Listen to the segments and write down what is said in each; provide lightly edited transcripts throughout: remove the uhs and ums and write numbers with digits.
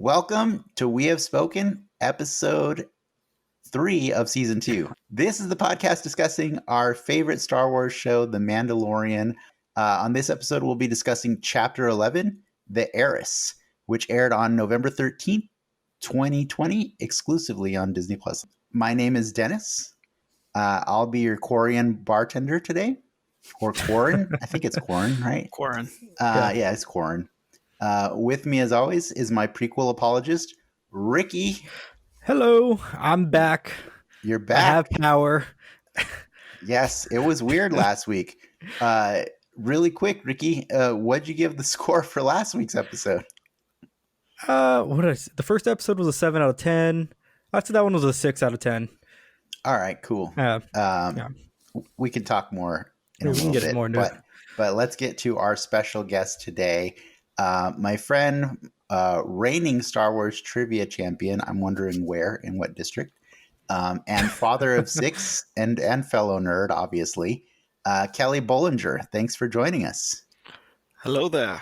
Welcome to We Have Spoken, episode 3 of season 2. This is the podcast discussing our favorite Star Wars show, The Mandalorian. On this episode, we'll be discussing Chapter 11, The Heiress, which aired on November 13th, 2020, exclusively on Disney+. My name is Dennis. I'll be your Quarian bartender today. Or Quarren? I think it's Quarren, right? Quarren. Yeah, it's Quarren. With me, as always, is my prequel apologist, Ricky. Hello, I'm back. You're back. I have power. Yes, it was weird last week. Really quick, Ricky, what'd you give the score for last week's episode? What did I say? The first episode was a 7 out of 10. I'd say that one was a 6 out of 10. All right, cool. Yeah. We can talk more in a We little can get bit, more into it. but let's get to our special guest today. My friend, reigning Star Wars trivia champion, I'm wondering where, in what district, and father of 6 and fellow nerd, obviously, Kelly Bollinger. Thanks for joining us. Hello there.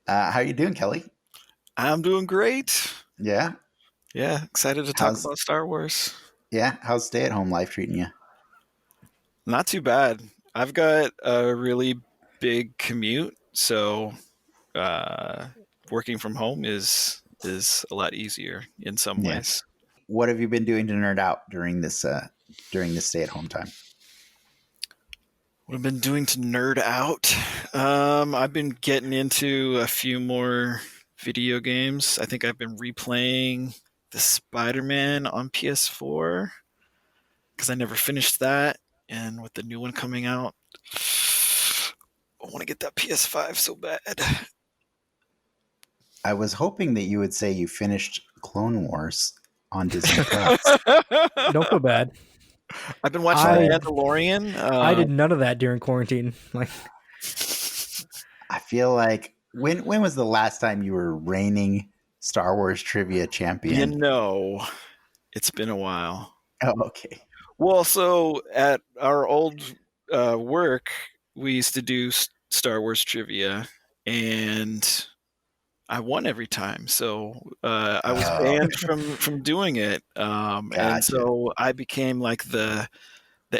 How are you doing, Kelly? I'm doing great. Yeah? Yeah, excited to talk about Star Wars. Yeah? How's stay-at-home life treating you? Not too bad. I've got a really big commute, so working from home is a lot easier in some ways. What have you been doing to nerd out during this stay-at-home time? What I've been doing to nerd out? I've been getting into a few more video games. I think I've been replaying the Spider-Man on PS4 because I never finished that, and with the new one coming out, I want to get that PS5 so bad. I was hoping that you would say you finished Clone Wars on Disney Plus. Don't feel bad. I've been watching Mandalorian. I did none of that during quarantine. Like, I feel like when was the last time you were reigning Star Wars trivia champion? It's been a while. Oh, okay. Well, so at our old work, we used to do Star Wars trivia, and I won every time. So I was banned from doing it, and so I became like the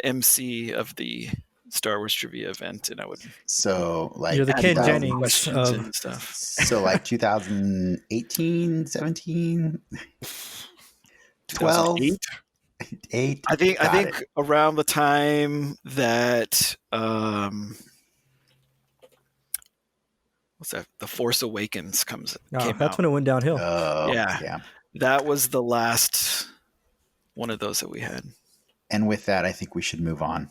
MC of the Star Wars trivia event, and I would you're the Ken Jennings and stuff. So like 2018, 17, 12, 8. I think around the time that what's that? The Force Awakens came that's out. when it went downhill. Yeah. That was the last one of those that we had. And with that, I think we should move on.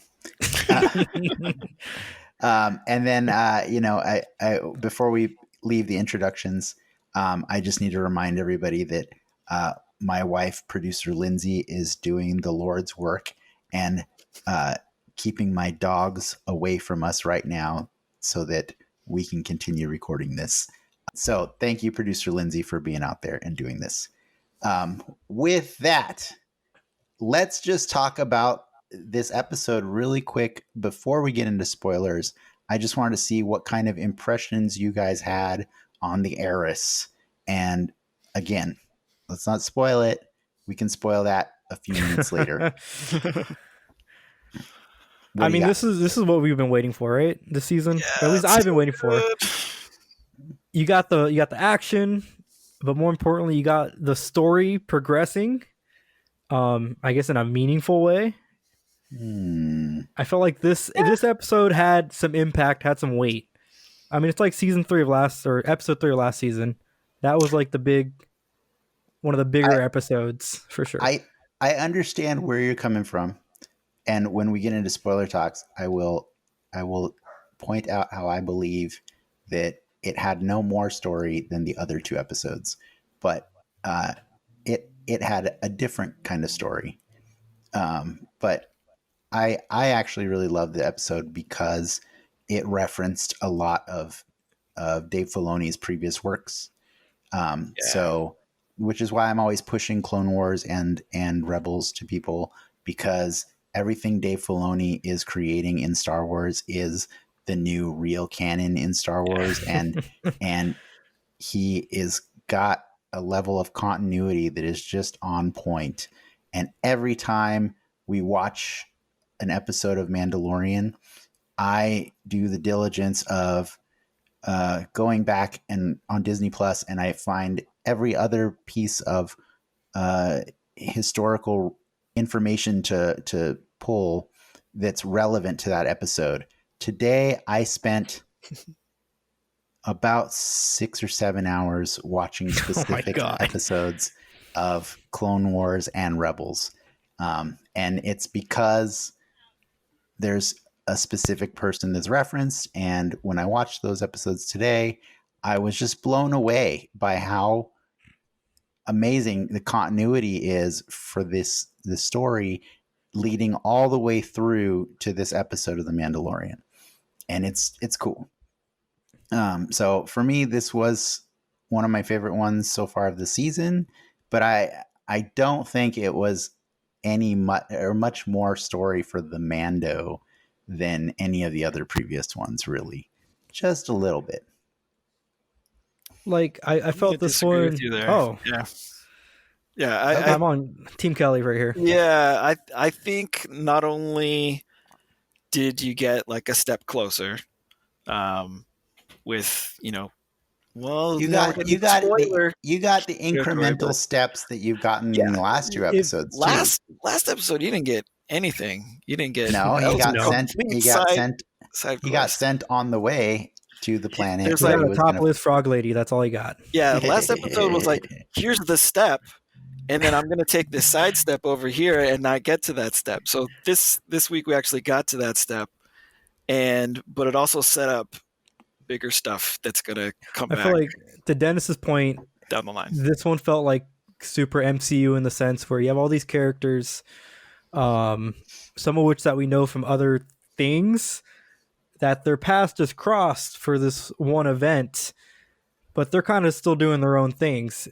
And then, I before we leave the introductions, I just need to remind everybody that my wife, producer Lindsay, is doing the Lord's work and keeping my dogs away from us right now so that we can continue recording this. So thank you, producer Lindsay, for being out there and doing this. With that, let's just talk about this episode really quick before we get into spoilers. I just wanted to see what kind of impressions you guys had on the Heiress. And again, let's not spoil it. We can spoil that a few minutes later. I mean, this is what we've been waiting for, right? This season, at least I've been waiting for. You got the action, but more importantly, you got the story progressing. I guess in a meaningful way. I felt like this episode had some impact, had some weight. I mean, it's like episode 3 of last season. That was like one of the bigger episodes for sure. I understand where you're coming from, and when we get into spoiler talks, I will point out how I believe that it had no more story than the other 2 episodes, but it had a different kind of story. But I actually really loved the episode because it referenced a lot of Dave Filoni's previous works. So, which is why I'm always pushing Clone Wars and Rebels to people, because everything Dave Filoni is creating in Star Wars is the new real canon in Star Wars. And he is got a level of continuity that is just on point. And every time we watch an episode of Mandalorian, I do the diligence of going back and on Disney Plus, and I find every other piece of historical information to pull that's relevant to that episode. Today, I spent about 6 or 7 hours watching specific episodes of Clone Wars and Rebels. And it's because there's a specific person that's referenced. And when I watched those episodes today, I was just blown away by how amazing the continuity is for the story leading all the way through to this episode of The Mandalorian. And it's cool. So for me, this was one of my favorite ones so far of the season, but I don't think it was much more story for the Mando than any of the other previous ones, really. Just a little bit. Like I felt this one. With you there. Oh, yeah. I'm on Team Kelly right here. Yeah, I think not only did you get like a step closer, with well, you got the incremental steps that you've gotten in the last two episodes. Last episode, you didn't get anything. You didn't get he got sent on the way to the planet. There's like a topless frog lady. That's all he got. Yeah, last episode was like, here's the step, and then I'm going to take this side step over here and not get to that step. So this week we actually got to that step, but it also set up bigger stuff that's going to come back. I feel like, to Dennis's point, down the line, this one felt like super MCU in the sense where you have all these characters, some of which that we know from other things, that their paths just crossed for this one event, but they're kind of still doing their own things.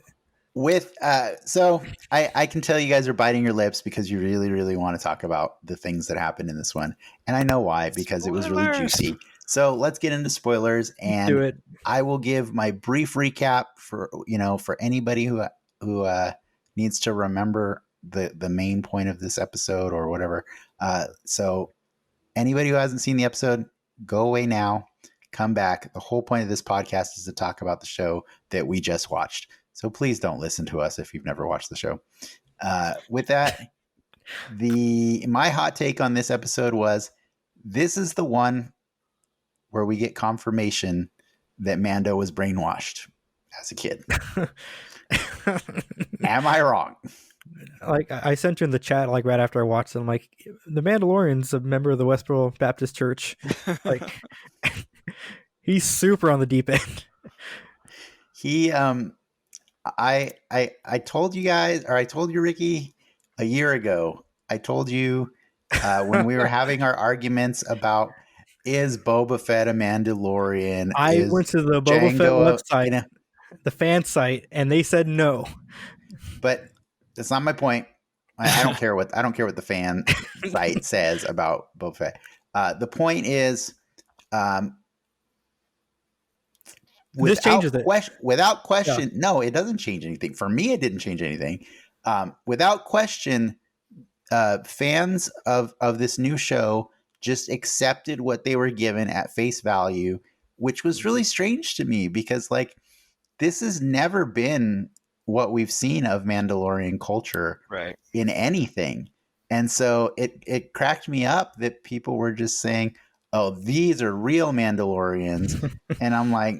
So I can tell you guys are biting your lips because you really, really want to talk about the things that happened in this one. And I know why, because it was really juicy. So let's get into spoilers, and do it. I will give my brief recap for anybody who needs to remember the main point of this episode or whatever. So anybody who hasn't seen the episode, go away now, come back. The whole point of this podcast is to talk about the show that we just watched. So please don't listen to us if you've never watched the show. With that, my hot take on this episode was, this is the one where we get confirmation that Mando was brainwashed as a kid. Am I wrong? Like, I sent you in the chat, like, right after I watched it, I'm like, the Mandalorian's a member of the Westboro Baptist Church. Like, he's super on the deep end. He, I told you guys, or I told you, Ricky, a year ago, I told you when we were having our arguments about, is Boba Fett a Mandalorian? I went to the Boba Fett website, the fan site, and they said no. But that's not my point. I don't care what the fan site says about Boba Fett. The point is, this changes it. Without question, no, it doesn't change anything. For me, it didn't change anything. Without question, fans of this new show just accepted what they were given at face value, which was really strange to me because, like, this has never been what we've seen of Mandalorian culture in anything. And so it cracked me up that people were just saying, oh, these are real Mandalorians. And I'm like,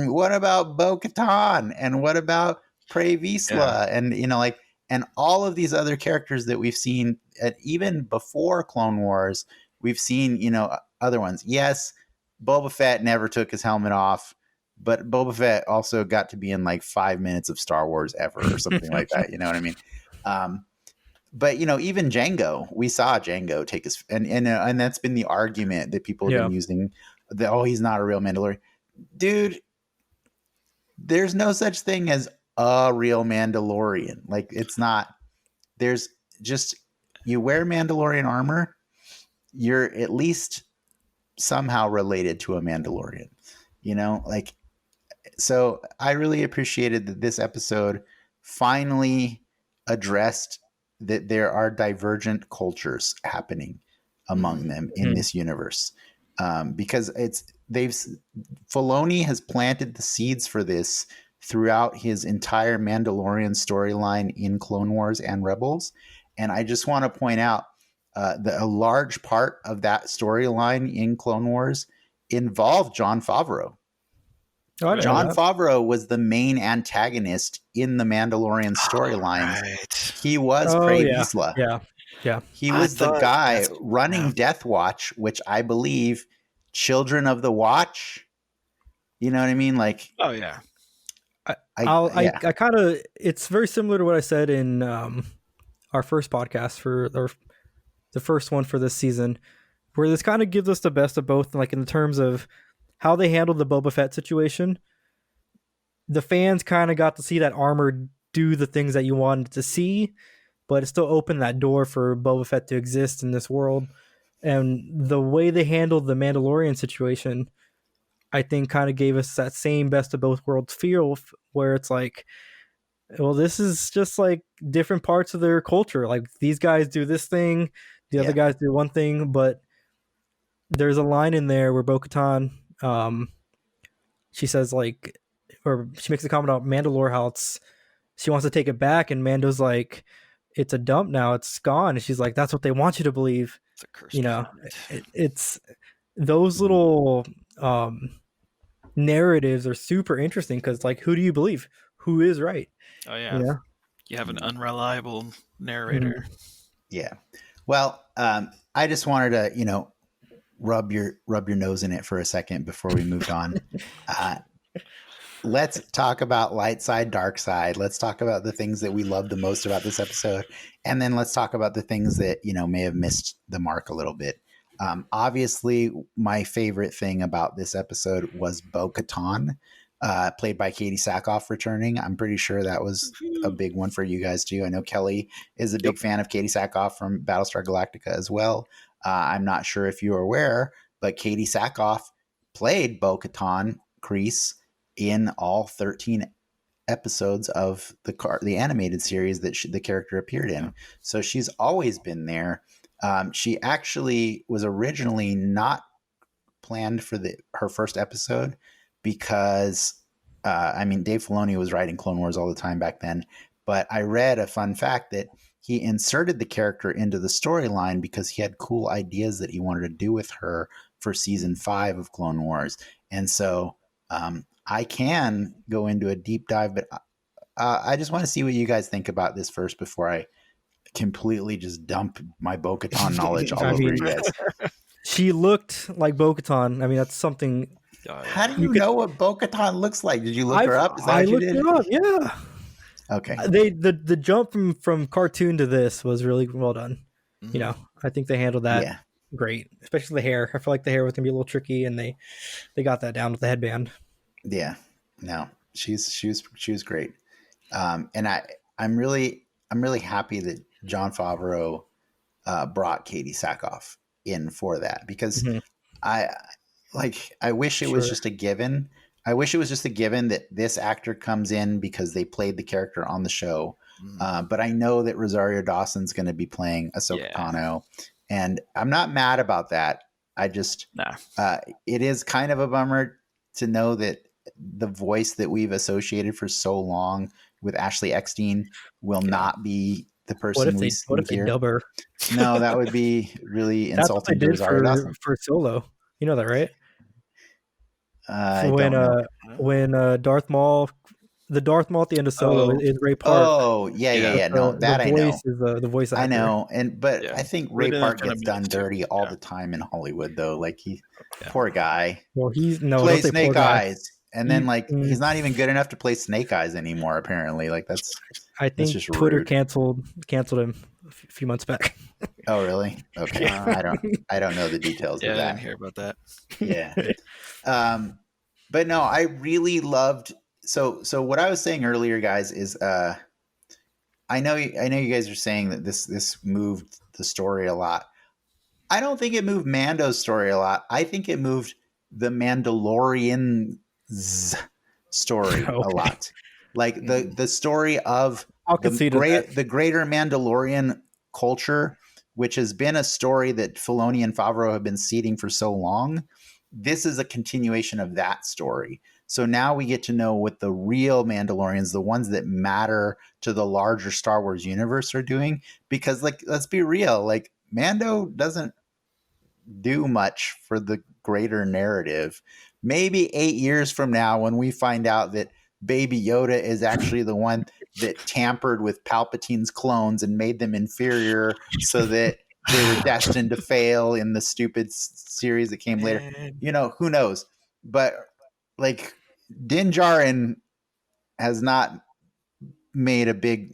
what about bo-katan? And what about Pre Vizsla? And, and all of these other characters that we've seen even before Clone Wars, we've seen, other ones. Yes, Boba Fett never took his helmet off, but Boba Fett also got to be in like 5 minutes of Star Wars ever or something like that. You know what I mean? But even Django, we saw Django take his, and that's been the argument that people have been using, that, oh, he's not a real Mandalorian. Dude, there's no such thing as a real Mandalorian. Like, it's not, there's just, you wear Mandalorian armor, you're at least somehow related to a Mandalorian, like, so I really appreciated that this episode finally addressed that there are divergent cultures happening among them in this universe, because Filoni has planted the seeds for this throughout his entire Mandalorian storyline in Clone Wars and Rebels, and I just want to point out that a large part of that storyline in Clone Wars involved Jon Favreau. Oh, I didn't know Jon that. Favreau was the main antagonist in the Mandalorian storylines. Right. He was Oh, Pre yeah. Vizsla. Yeah. He I was the thought guy that's- running yeah. Death Watch, which I believe Children of the Watch. You know what I mean? Like, Oh yeah. I kind of, it's very similar to what I said in our first podcast or the first one for this season, where this kind of gives us the best of both, like in terms of how they handled the Boba Fett situation. The fans kind of got to see that armor do the things that you wanted to see, but it still opened that door for Boba Fett to exist in this world. And the way they handled the Mandalorian situation, I think, kind of gave us that same best of both worlds feel, where it's like, well, this is just like different parts of their culture. Like these guys do this thing, the other guys do one thing, but there's a line in there where Bo-Katan, she says like, or she makes a comment about Mandalore, how she wants to take it back, and Mando's like, it's a dump now, it's gone, and she's like, that's what they want you to believe. It's a cursed You know, planet. it's those little narratives are super interesting, because like, who do you believe? Who is right? Oh yeah. You know? You have an unreliable narrator. Yeah. Well, I just wanted to, rub your nose in it for a second before we moved on. Let's talk about light side, dark side. Let's talk about the things that we love the most about this episode. And then let's talk about the things that, may have missed the mark a little bit. Obviously, my favorite thing about this episode was bo-katan, played by Katie Sackhoff, returning. I'm pretty sure that was a big one for you guys too. I know Kelly is a big fan of Katie Sackhoff from Battlestar Galactica as well. I'm not sure if you're aware, but Katie Sackhoff played bo-katan Kryze in all 13 episodes of the animated series that the character appeared in. So she's always been there. She actually was originally not planned for her first episode because, Dave Filoni was writing Clone Wars all the time back then. But I read a fun fact that he inserted the character into the storyline because he had cool ideas that he wanted to do with her for season 5 of Clone Wars. And so I can go into a deep dive, but I just want to see what you guys think about this first before I completely just dump my bo-katan knowledge all over you guys. She looked like bo-katan. I mean, that's something. How do you know what bo-katan looks like? Did you look her up? Is that I what you looked did? her up. Yeah. Okay. The jump from cartoon to this was really well done. Mm-hmm. I think they handled that great, especially the hair. I feel like the hair was gonna be a little tricky, and they got that down with the headband. Yeah. No, she was great. And I'm really happy that Jon Favreau brought Katie Sackhoff in for that, because I wish it was just a given. I wish it was just a given that this actor comes in because they played the character on the show. But I know that Rosario Dawson's going to be playing Ahsoka Tano, and I'm not mad about that. I just, it is kind of a bummer to know that the voice that we've associated for so long with Ashley Eckstein will not be the person we see here. Dub her? No, that would be really That's what they insulting to did Rosario Dawson. for Solo. You know that, right? I don't know. When Darth Maul, the Darth Maul at the end of Solo is Ray Park. Oh, yeah. No, that I know. Is the voice actor. I know, but I think Ray Park gets done dirty all the time in Hollywood, though. Like poor guy. Well, play Snake Eyes, and then he's not even good enough to play Snake Eyes anymore. Apparently, I think just Twitter rude. canceled him a few months back. Oh, really? Okay, I don't know the details of that. I didn't hear about that. Yeah. But no, I really loved. So what I was saying earlier, guys, is I know you guys are saying that this moved the story a lot. I don't think it moved Mando's story a lot. I think it moved the Mandalorians story a Okay. lot. Like the story of I'll concede to that. the greater Mandalorian culture, which has been a story that Filoni and Favreau have been seeding for so long. This is a continuation of that story. So now we get to know what the real Mandalorians, the ones that matter to the larger Star Wars universe, are doing. Because, like, let's be real, like, Mando doesn't do much for the greater narrative. Maybe 8 years from now, when we find out that Baby Yoda is actually the one that tampered with Palpatine's clones and made them inferior so that they were destined to fail in the stupid series that came later. You know, who knows? But, like, Din Djarin has not made a big,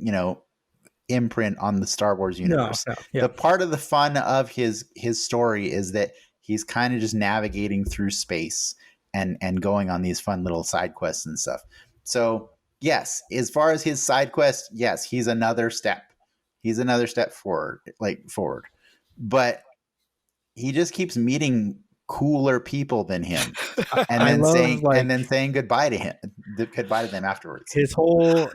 imprint on the Star Wars universe. No, yeah. The part of the fun of his story is that he's kind of just navigating through space and going on these fun little side quests and stuff. So yes, as far as his side quest, yes, he's another step. He's another step forward. But he just keeps meeting cooler people than him and then saying goodbye to them afterwards. His whole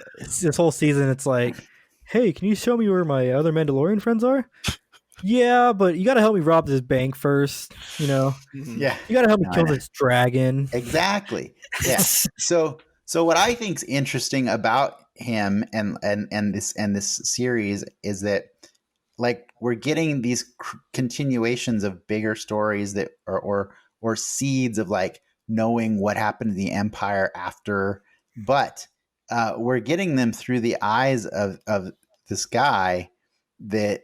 season, it's like, hey, can you show me where my other Mandalorian friends are? Yeah, but you got to help me rob this bank first. Yeah, you got to help me kill this dragon. Exactly. Yeah. So what I think's interesting about him and this series is that, like, we're getting these continuations of bigger stories that or seeds of, like, knowing what happened to the Empire after, but we're getting them through the eyes of this guy that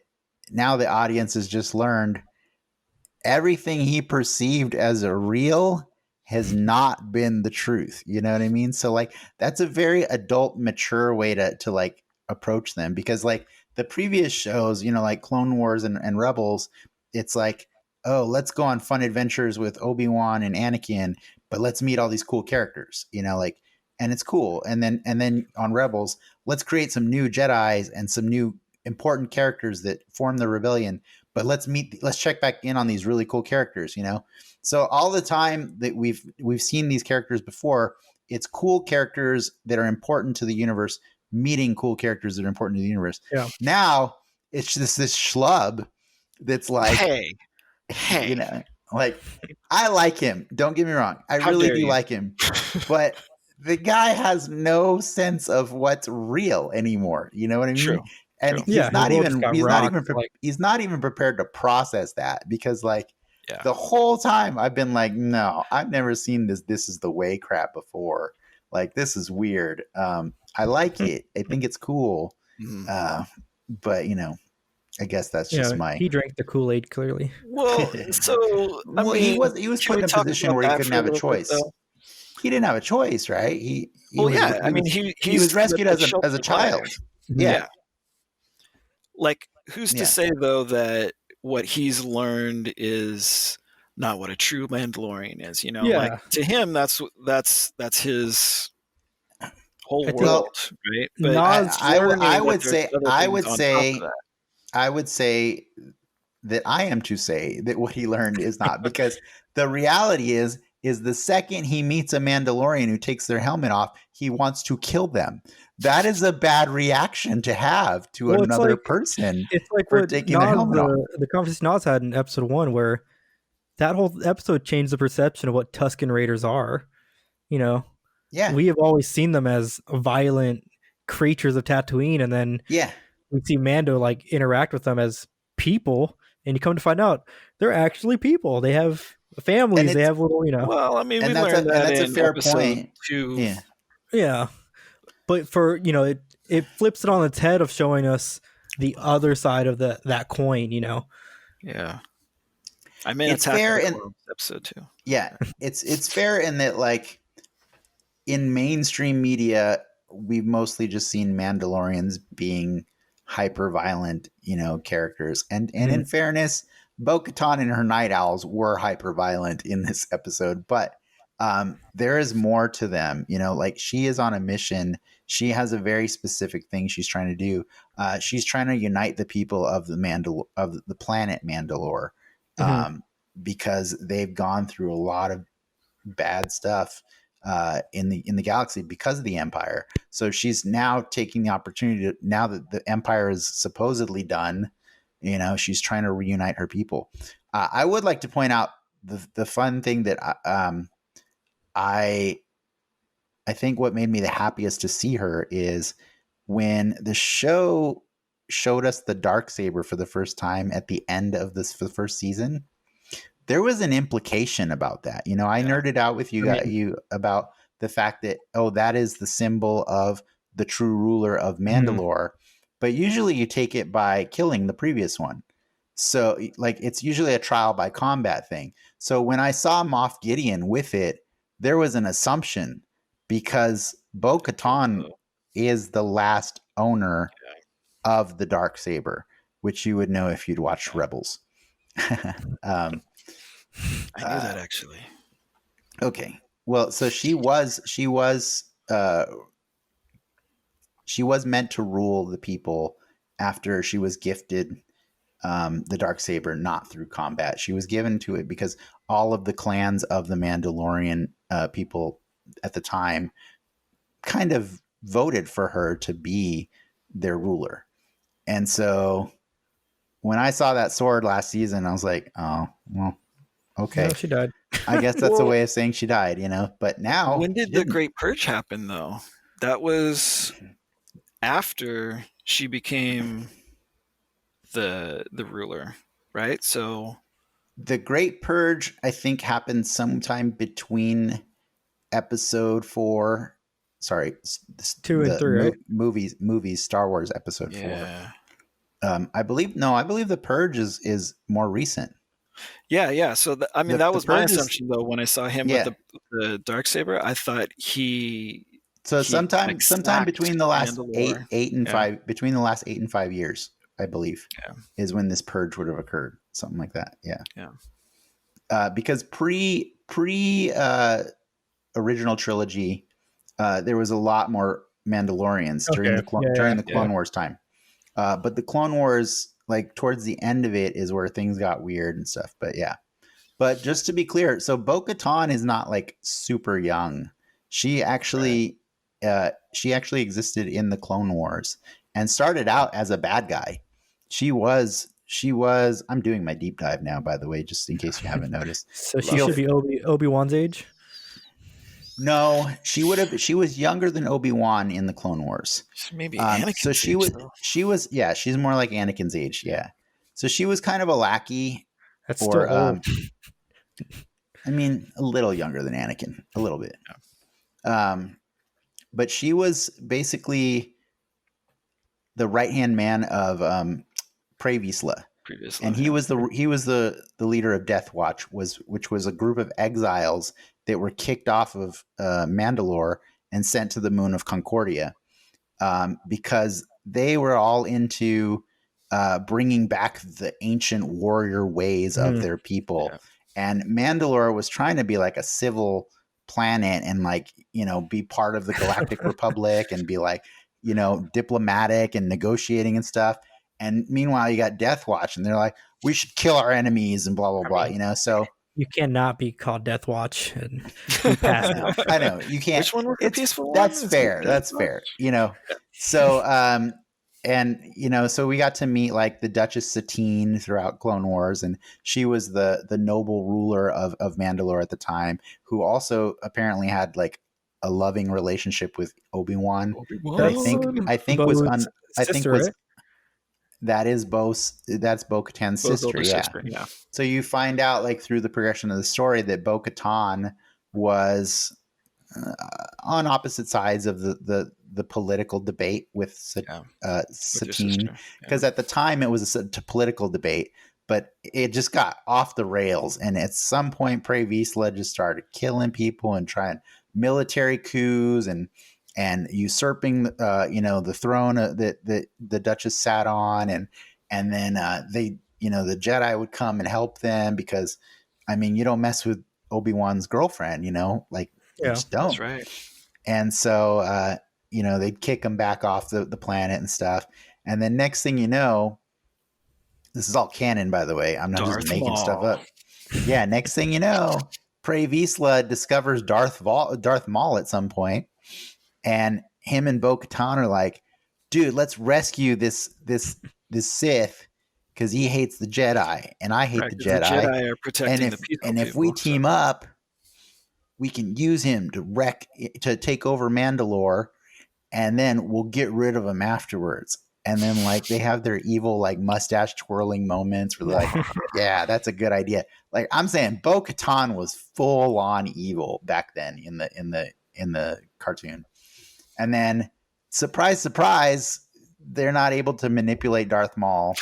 now the audience has just learned everything he perceived as a real has not been the truth. You know what I mean? So, like, that's a very adult, mature way to like approach them, because, like, the previous shows, like Clone Wars and Rebels, it's like, oh, let's go on fun adventures with Obi-Wan and Anakin, but let's meet all these cool characters, and it's cool. And then on Rebels, let's create some new Jedis and some new important characters that form the rebellion, but let's check back in on these really cool characters, So all the time that we've seen these characters before, it's cool characters that are important to the universe meeting cool characters that are important to the universe. Yeah. Now it's just this schlub that's like, hey, like, I like him. Don't get me wrong. I really do like him, but the guy has no sense of what's real anymore. You know what I mean? True. And he's not even prepared to process that, because, like, the whole time I've been like, no, I've never seen this is the way crap before. Like, this is weird. I like it. I think it's cool. But, I guess that's just he drank the Kool-Aid, clearly. Well, so he was put in a position where he couldn't have a choice. He didn't have a choice, right? He was rescued as a child. Yeah. Like, who's to say, though, that what he's learned is not what a true Mandalorian is? Like, to him, that's his whole world, right? But I would say that I am to say that what he learned is not, because the reality is the second he meets a Mandalorian who takes their helmet off, he wants to kill them. That is a bad reaction to have to another person. It's like for taking their helmet off. The conversation Nas had in episode 1, where that whole episode changed the perception of what Tusken Raiders are. Yeah, we have always seen them as violent creatures of Tatooine, and then we see Mando, like, interact with them as people, and you come to find out they're actually people. They have families. They have little, Well, I mean, we learned that's a fair point. Yeah. But for, it flips it on its head of showing us the other side of that coin, Yeah. I mean, it's fair in episode 2. Yeah, it's fair in that, like, in mainstream media, we've mostly just seen Mandalorians being hyper violent, characters. And in fairness, bo-katan and her night owls were hyper violent in this episode, but there is more to them. Like, she is on a mission. She has a very specific thing she's trying to do. She's trying to unite the people of the planet Mandalore, because they've gone through a lot of bad stuff. in the galaxy because of the Empire. So she's now taking the opportunity to, now that the Empire is supposedly done, she's trying to reunite her people. I would like to point out the fun thing that I think what made me the happiest to see her is when the show showed us the Darksaber for the first time at the end of the first season. There was an implication about that. I nerded out with you about the fact that, that is the symbol of the true ruler of Mandalore. But usually you take it by killing the previous one. So like it's usually a trial by combat thing. So when I saw Moff Gideon with it, there was an assumption because bo-katan is the last owner of the Darksaber, which you would know if you'd watched Rebels. I knew that actually. Okay. Well, so she was meant to rule the people after she was gifted the Darksaber, not through combat. She was given to it because all of the clans of the Mandalorian people at the time kind of voted for her to be their ruler. And so when I saw that sword last season, I was like, oh, well, okay. No, she died. I guess that's a way of saying she died, but now. When did the Great Purge happen, though? That was after she became the ruler, right? So the Great Purge, I think, happened sometime between episode 4. Sorry, 2 and 3, right? Movies, Star Wars episode 4. I believe the Purge is more recent. Yeah. So that was my assumption though. When I saw him with the Darksaber, I thought he. So sometime between the last eight and 5, between the last 8 and 5 years, I believe, is when this purge would have occurred. Something like that. Yeah. Because pre original trilogy, there was a lot more Mandalorians during the Clone Wars time. But the Clone Wars, like towards the end of it, is where things got weird and stuff. But yeah. But just to be clear, so bo-katan is not like super young. She actually existed in the Clone Wars and started out as a bad guy. She was. I'm doing my deep dive now, by the way, just in case you haven't noticed. So she should be Obi-Wan's age. No, she was younger than Obi-Wan in the Clone Wars. Maybe Anakin's so she was she's more like Anakin's age. Yeah. So she was kind of a lackey. That's still old. I mean, a little younger than Anakin, a little bit. But she was basically the right-hand man of Pre Vizsla. And he was the leader of Death Watch, which was a group of exiles that were kicked off of Mandalore and sent to the moon of Concordia because they were all into bringing back the ancient warrior ways of their people. Yeah. And Mandalore was trying to be like a civil planet and be part of the Galactic Republic and be diplomatic and negotiating and stuff. And meanwhile, you got Death Watch, and they're like, we should kill our enemies and blah, blah, blah, So you cannot be called Death Watch and be passed out. I know. You can't. Which one was the peaceful one? That's fair. That's fair. So, so we got to meet the Duchess Satine throughout Clone Wars, and she was the noble ruler of Mandalore at the time, who also apparently had a loving relationship with Obi-Wan. I think was right? That's bo-katan's sister. Yeah. So you find out through the progression of the story that bo-katan was on opposite sides of the political debate with Satine, because at the time it was a political debate, but it just got off the rails, and at some point Pre Vizsla just started killing people and trying military coups and usurping the throne that the Duchess sat on, and then they the Jedi would come and help them because you don't mess with Obi-Wan's girlfriend, you just don't. That's right. And so they'd kick him back off the planet and stuff, and then next thing you know, this is all canon, by the way, I'm not just making stuff up. Yeah, next thing you know, Pre Vizsla discovers Darth Maul at some point, and him and Bo-Katan are like, dude, let's rescue this Sith because he hates the Jedi and I hate the Jedi. The Jedi are protecting the peaceful and if we team up, we can use him to take over Mandalore, and then we'll get rid of him afterwards. And then like they have their evil like mustache twirling moments where they're like, yeah, that's a good idea. Like I'm saying, Bo-Katan was full on evil back then in the cartoon. And then surprise, surprise, they're not able to manipulate Darth Maul.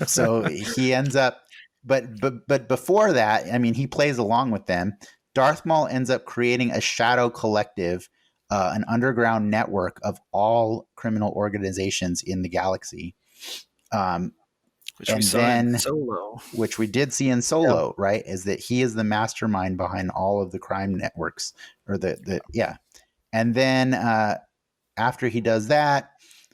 So he ends up, but before that, I mean, he plays along with them. Darth Maul ends up creating a shadow collective, an underground network of all criminal organizations in the galaxy. Which we saw in Solo. Which we did see in Solo, right? Is that he is the mastermind behind all of the crime networks, or And then after he does that,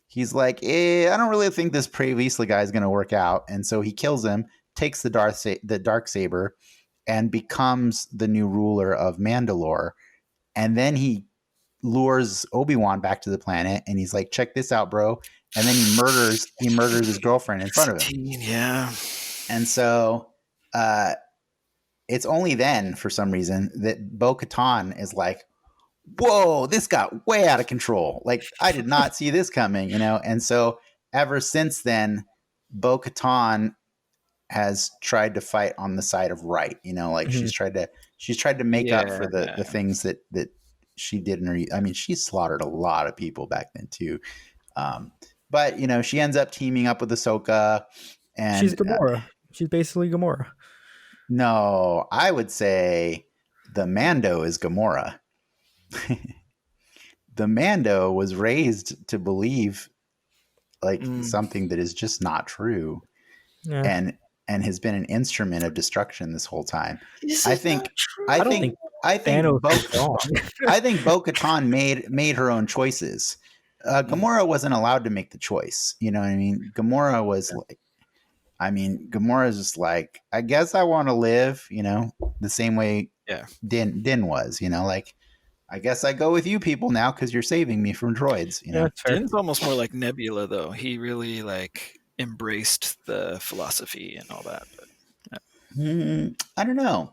he's like, I don't really think this Pre Vizsla guy is going to work out. And so he kills him, takes the Darksaber, and becomes the new ruler of Mandalore. And then he lures Obi-Wan back to the planet, and he's like, check this out, bro. And then he murders his girlfriend in front of him. Yeah. And so it's only then, for some reason, that Bo-Katan is like, whoa, this got way out of control. Like, I did not see this coming, you know? And so ever since then, Bo-Katan has tried to fight on the side of right, you know, like she's tried to make up for the things that she did in her. I mean, she slaughtered a lot of people back then too. But you know, she ends up teaming up with Ahsoka, and she's Gamora. She's basically Gamora. No, I would say the Mando is Gamora. The Mando was raised to believe like something that is just not true, and has been an instrument of destruction this whole time. I think Bo-Katan made her own choices. Gamora wasn't allowed to make the choice. You know what I mean? Gamora was like, Gamora's just like, I guess I want to live, you know, the same way Din was, you know, like, I guess I go with you people now because you're saving me from droids, you know. Din's almost more like Nebula, though. He really like embraced the philosophy and all that. But, I don't know.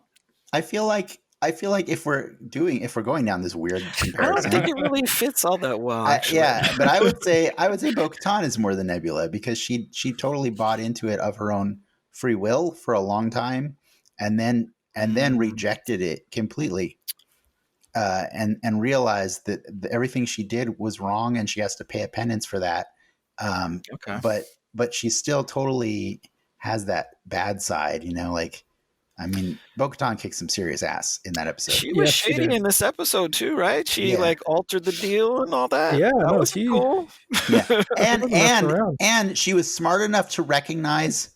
I feel like if we're going down this weird comparison, I don't think it really fits all that well. But I would say Bo-Katan is more than Nebula because she totally bought into it of her own free will for a long time, and then rejected it completely, and realized that everything she did was wrong, and she has to pay a penance for that. But she still totally has that bad side, you know, like. I mean, Bo-Katan kicked some serious ass in that episode. She was shady in this episode too, right? She like altered the deal and all that. Yeah, that was cool. Yeah, and she was smart enough to recognize,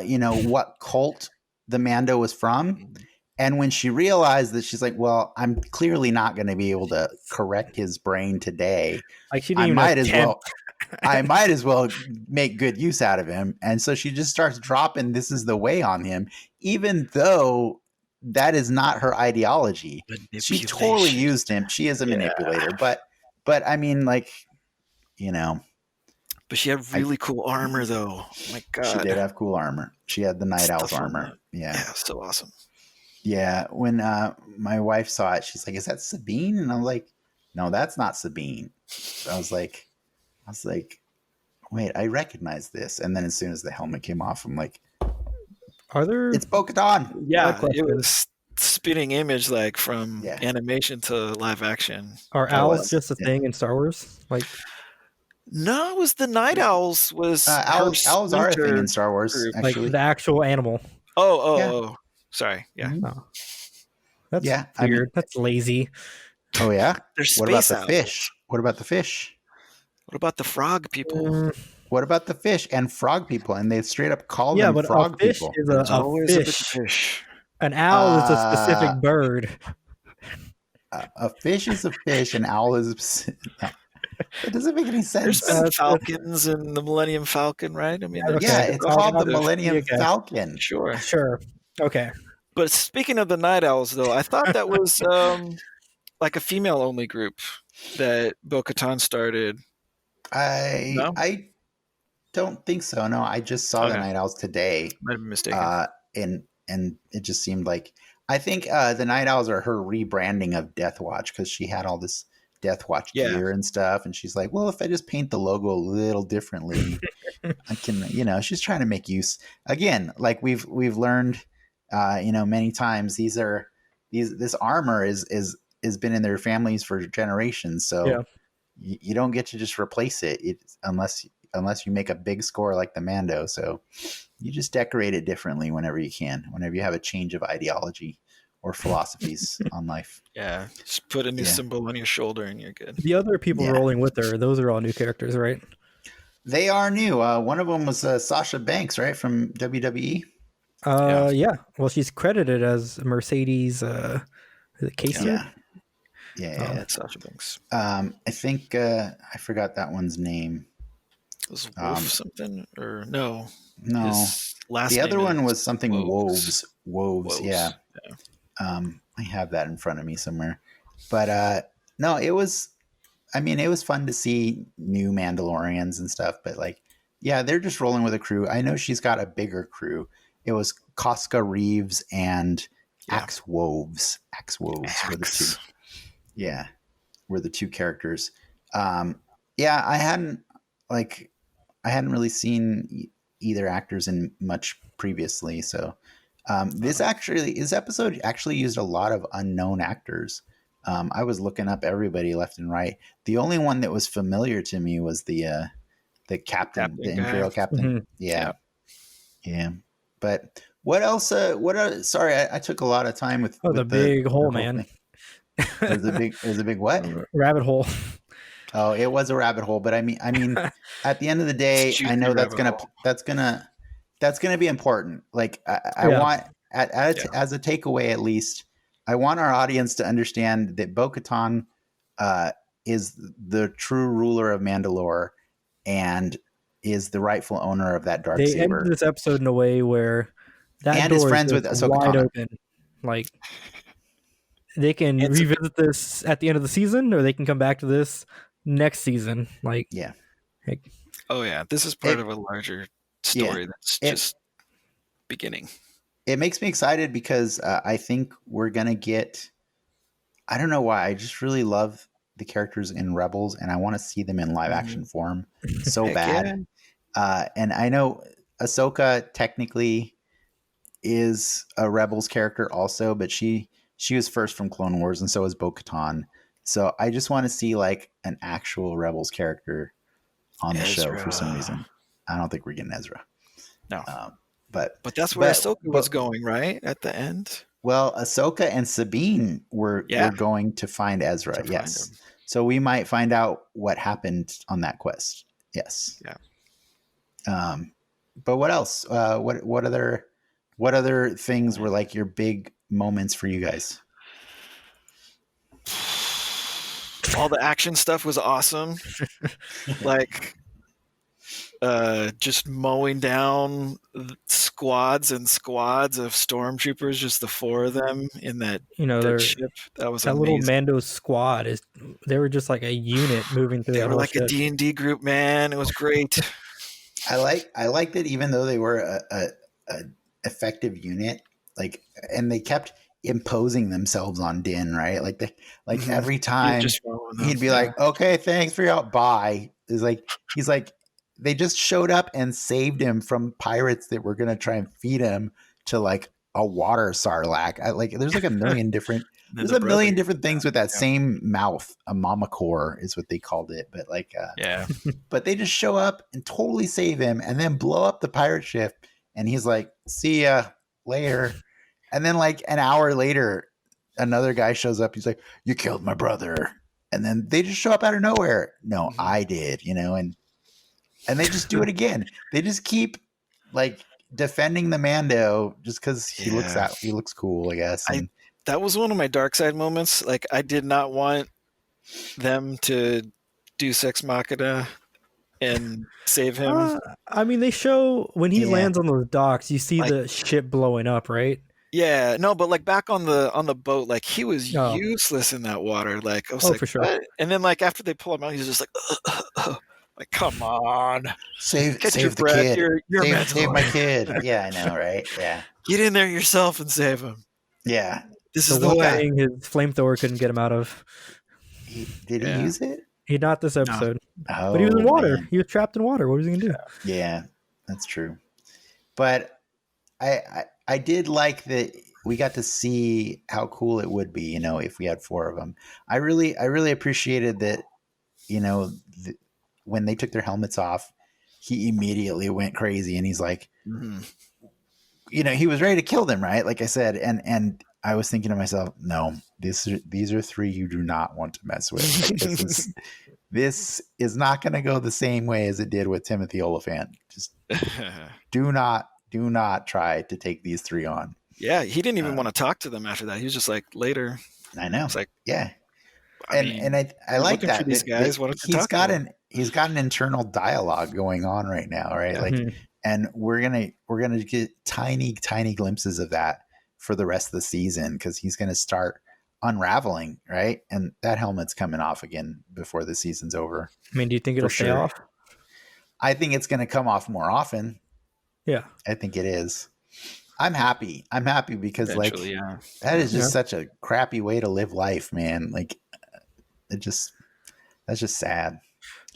you know, what cult the Mando was from. And when she realized that, she's like, well, I'm clearly not going to be able to correct his brain today. Like she didn't I might as well make good use out of him. And so she just starts dropping "this is the way" on him, even though that is not her ideology. She totally used him. She is a manipulator, but I mean, like, you know. But she had really cool armor, though. Oh my God, she did have cool armor. She had the Night Owl's armor. Yeah, so awesome. Yeah, when my wife saw it, she's like, "Is that Sabine?" And I'm like, "No, that's not Sabine." I was like, wait, I recognize this. And then as soon as the helmet came off, I'm like, it's Bo-Katan. Yeah, it was spitting image like from animation to live action. Are owls just a thing in Star Wars? Like, no, it was the Night Owls. Owls are a thing in Star Wars, actually. Like the actual animal. Oh. Sorry. Yeah. Oh. That's weird. That's lazy. Oh yeah. What about the fish? What about the fish? What about the frog people? What about the fish and frog people? And they straight up call them frog people. Is a fish. An owl is a specific bird. A fish is a fish. An owl is a specific... No. It doesn't make any sense. There's been falcons and the Millennium Falcon, right? I mean, it's called the Millennium Falcon. Sure. Okay. But speaking of the Night Owls, though, I thought that was like a female-only group that Bo-Katan started. No? I don't think so. No, I just saw the Okay. Night Owls today, Might have been mistaken. and it just seemed like I think the Night Owls are her rebranding of Death Watch because she had all this Death Watch Yeah. gear and stuff, and she's like, well, if I just paint the logo a little differently, I can, she's trying to make use again, like we've learned, many times. This armor is been in their families for generations, so. Yeah. You don't get to just replace it unless you make a big score like the Mando. So you just decorate it differently whenever you can, whenever you have a change of ideology or philosophies on life. Yeah, just put a new symbol on your shoulder and you're good. The other people rolling with her, those are all new characters, right? They are new. One of them was Sasha Banks, right, from WWE. Yeah. Well, she's credited as Mercedes. Is it Casey? Yeah. That's Sasha Banks. I think I forgot that one's name. It was Wolf something or no? No. His last the other name one was something Woves. Woves. Yeah. I have that in front of me somewhere. But no, it was fun to see new Mandalorians and stuff, but they're just rolling with a crew. I know she's got a bigger crew. It was Casca Reeves and Axe Woves. Axe Woves were the two. Yeah, were the two characters. I hadn't really seen either actors in much previously. So this episode actually used a lot of unknown actors. I was looking up everybody left and right. The only one that was familiar to me was the captain, the Imperial captain. Mm-hmm. Yeah. But what else? Sorry, I took a lot of time with the big hole, man. It was a big what? Rabbit hole. Oh, it was a rabbit hole. But I mean, at the end of the day, I know that's gonna be important. Like I want as a takeaway, at least, I want our audience to understand that Bo-Katan is the true ruler of Mandalore and is the rightful owner of that dark saber. They ended this episode in a way where that door is friends with Ahsoka wide Tano. open. Like they can revisit this at the end of the season, or they can come back to this next season. This is part of a larger story that's just beginning. It makes me excited because I think we're gonna get. I don't know why. I just really love the characters in Rebels, and I want to see them in live action form so bad. And I know Ahsoka technically is a Rebels character also, but she was first from Clone Wars, and so is Bo-Katan. So I just want to see an actual Rebels character on the show for some reason. I don't think we're getting Ezra. No. But that's where Ahsoka was going, right? At the end? Well, Ahsoka and Sabine were going to find Ezra, yes. So we might find out what happened on that quest. Yes. Yeah. But what else? What other things were your big moments for you guys? All the action stuff was awesome. Just mowing down squads and squads of stormtroopers, just the four of them in that ship. That was amazing. Little Mando squad they were just like a unit moving through. They were like a D&D group, man. It was great. I like that even though they were a effective unit, and they kept imposing themselves on Din, right? Every time he'd be like, "Okay, thanks for your help, bye." He's like they just showed up and saved him from pirates that were gonna try and feed him to a water sarlacc. There's a million different million different things with that same mouth. A mamacore is what they called it, but but they just show up and totally save him and then blow up the pirate ship, and he's like, "See ya later." And then an hour later, another guy shows up. He's like, "You killed my brother." And then they just show up out of nowhere. No, I did, and they just do it again. They just keep defending the Mando just because he looks cool, I guess. That was one of my dark side moments. I did not want them to do Sex Machina and save him. They show when he lands on those docks, you see the ship blowing up, right? Yeah, no, but like back on the boat, like he was Oh. useless in that water. Like I was Oh, like, for sure. what? And then like after they pull him out, he's just like, like come on, catch your Save the breath. kid. You're a Save my Mandalorian. kid. Yeah, I know, right? Yeah. Get in there yourself and save him. Yeah. This The is the one Yeah. way. thing his flamethrower couldn't get him out of. Did he Yeah. use it? He not this No. episode. But he was in Oh water. man. He was trapped in water. What was he gonna do? Yeah, that's true. But I did like that we got to see how cool it would be, you know, if we had four of them. I really appreciated that, you know, when they took their helmets off, he immediately went crazy and he's like, Mhm. you know, he was ready to kill them, right? Like I said, and I was thinking to myself, no, these are three you do not want to mess with. Like this is not going to go the same way as it did with Timothy Oliphant. Just do not try to take these three on. Yeah, he didn't even want to talk to them after that. He was just like later. I know. It's like, Yeah. I mean, I you're like looking for that, these guys. Why don't you talk to them? he's got an internal dialogue going on right now, right? Yeah. Like, and we're gonna get tiny glimpses of that for the rest of the season because he's gonna start unraveling, right? And that helmet's coming off again before the season's over. I mean, do you think it'll stay off? I think it's gonna come off more often. Yeah, I think it is. I'm happy because Eventually, like that is just such a crappy way to live life, man. Like that's just sad.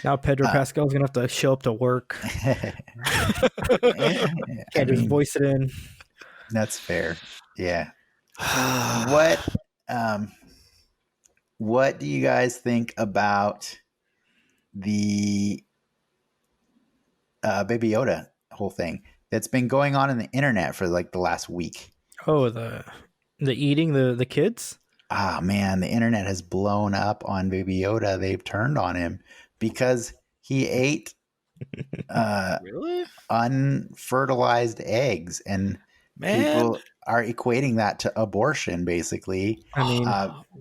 Now Pedro Pascal's gonna have to show up to work. Can't just voice it in. That's fair. Yeah. What do you guys think about the Baby Yoda whole thing that's been going on in the internet for like the last week? Oh, the eating the kids? Ah, man, the internet has blown up on Baby Yoda. They've turned on him because he ate really unfertilized eggs, and people are equating that to abortion, basically. I mean,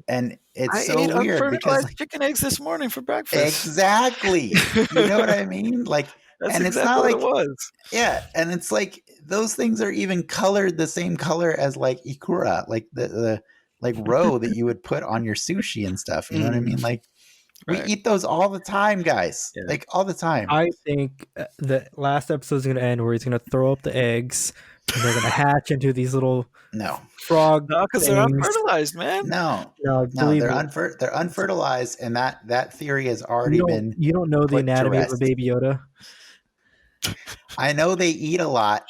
and it's I so ate weird because like, chicken eggs this morning for breakfast. exactly, you know what I mean? Like, That's and exactly it's not what like it was. yeah, and it's like those things are even colored the same color as like ikura, like the like roe that you would put on your sushi and stuff. You know what I mean? Like we eat those all the time, guys. Yeah. Like all the time. I think the last episode is going to end where he's going to throw up the eggs and they're going to hatch into these little frog. No, because they're unfertilized, man. No, they're unfertilized, and that theory has already been. You don't know the anatomy of a Baby Yoda. I know they eat a lot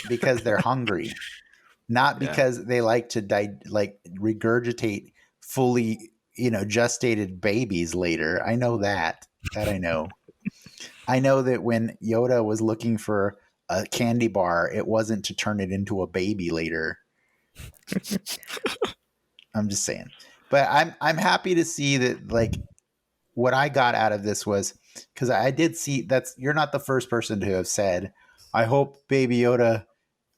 because they're hungry, not because they like to regurgitate fully, you know, gestated babies later. I know that I know. I know that when Yoda was looking for a candy bar, it wasn't to turn it into a baby later. I'm just saying. But I'm happy to see that, like, what I got out of this was because I did see you're not the first person to have said, I hope Baby Yoda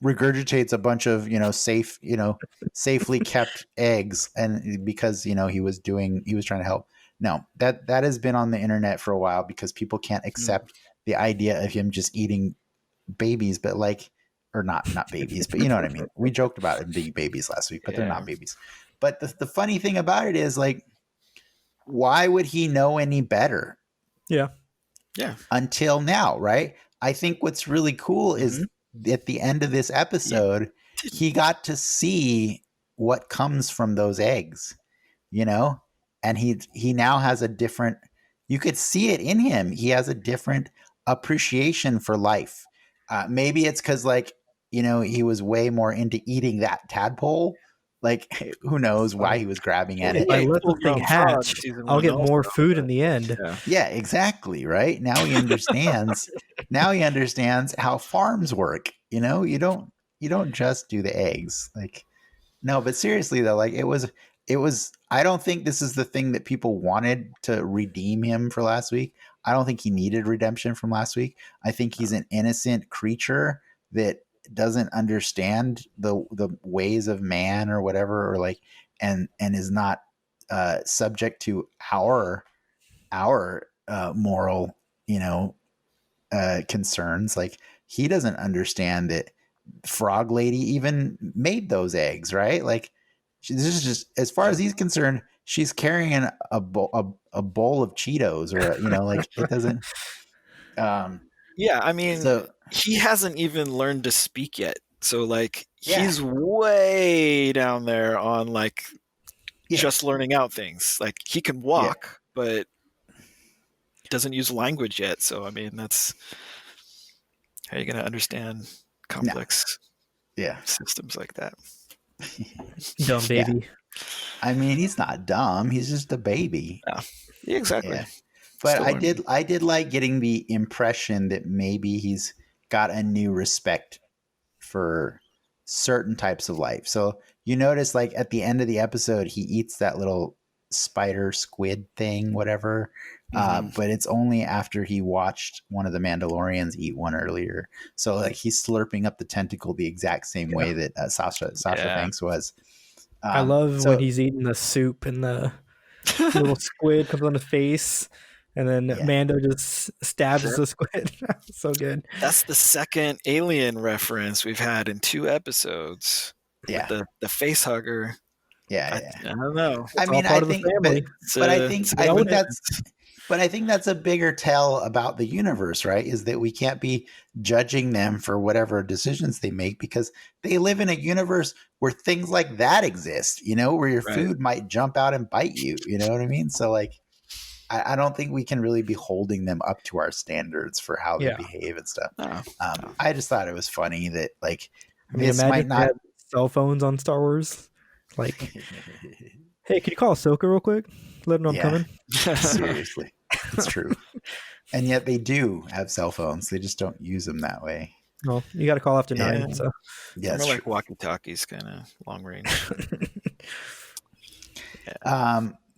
regurgitates a bunch of, you know, safely kept eggs, and because, you know, he was trying to help. No, that has been on the internet for a while because people can't accept the idea of him just eating babies, but like, or not babies, but you know what I mean? We joked about it being babies last week, but they're not babies. But the funny thing about it is, like, why would he know any better? Yeah. Until now, right? I think what's really cool is at the end of this episode, he got to see what comes from those eggs, you know? And he now has a different, you could see it in him. He has a different appreciation for life. Maybe it's because, like, you know, he was way more into eating that tadpole. Like, who knows why he was grabbing at it. If I let the thing hatch, I'll get more food in the end. Yeah, exactly. Right. Now he understands. How farms work. You know, you don't just do the eggs. Like, no, but seriously though, like it was, I don't think this is the thing that people wanted to redeem him for last week. I don't think he needed redemption from last week. I think he's an innocent creature that doesn't understand the ways of man or whatever, or like, and is not subject to our moral, you know, concerns. Like, he doesn't understand that frog lady even made those eggs, right? Like, this is just, as far as he's concerned, she's carrying a bowl of Cheetos, or like, it doesn't. Yeah, I mean, So he hasn't even learned to speak yet. So like, Yeah. he's way down there on like Yeah. just learning out things. Like, he can walk, but doesn't use language yet. So I mean, that's how you're gonna understand complex systems like that. Dumb baby. I mean, he's not dumb. He's just a baby. Yeah, exactly. Yeah. But Still learning. I did like getting the impression that maybe he's got a new respect for certain types of life. So you notice, like, at the end of the episode, he eats that little spider squid thing, whatever. But it's only after he watched one of the Mandalorians eat one earlier. So like, he's slurping up the tentacle the exact same way that Sasha Banks was. I love when he's eating the soup and the little squid comes on his face, and then Mando just stabs the squid. So good. That's the second alien reference we've had in 2 episodes. Yeah. With the face hugger. I don't know. I mean, I think, but I think that's a bigger tell about the universe, right? Is that we can't be judging them for whatever decisions they make, because they live in a universe where things like that exist, where your food might jump out and bite you. You know what I mean? So like, I don't think we can really be holding them up to our standards for how they behave and stuff. I just thought it was funny that, like, this might not have cell phones on Star Wars. Like, hey, can you call Ahsoka real quick? Let them know I'm coming. Seriously, it's true. And yet they do have cell phones. They just don't use them that way. Well, you got to call after 9. So more like walkie-talkies, kind of long range.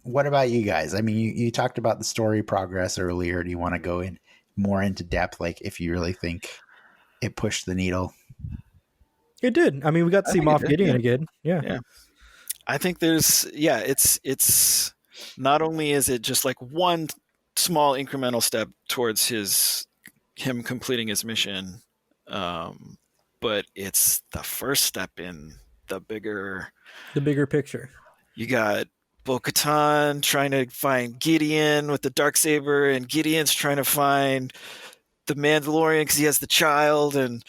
What about you guys? I mean, you talked about the story progress earlier. Do you want to go in more into depth, like if you really think it pushed the needle? It did. I mean, we got to see Moff Gideon again. Yeah. I think there's it's not only is it just like one small incremental step towards him completing his mission, but it's the first step in the bigger picture. You got bo-katan trying to find Gideon with the Darksaber, and Gideon's trying to find the Mandalorian because he has the child, and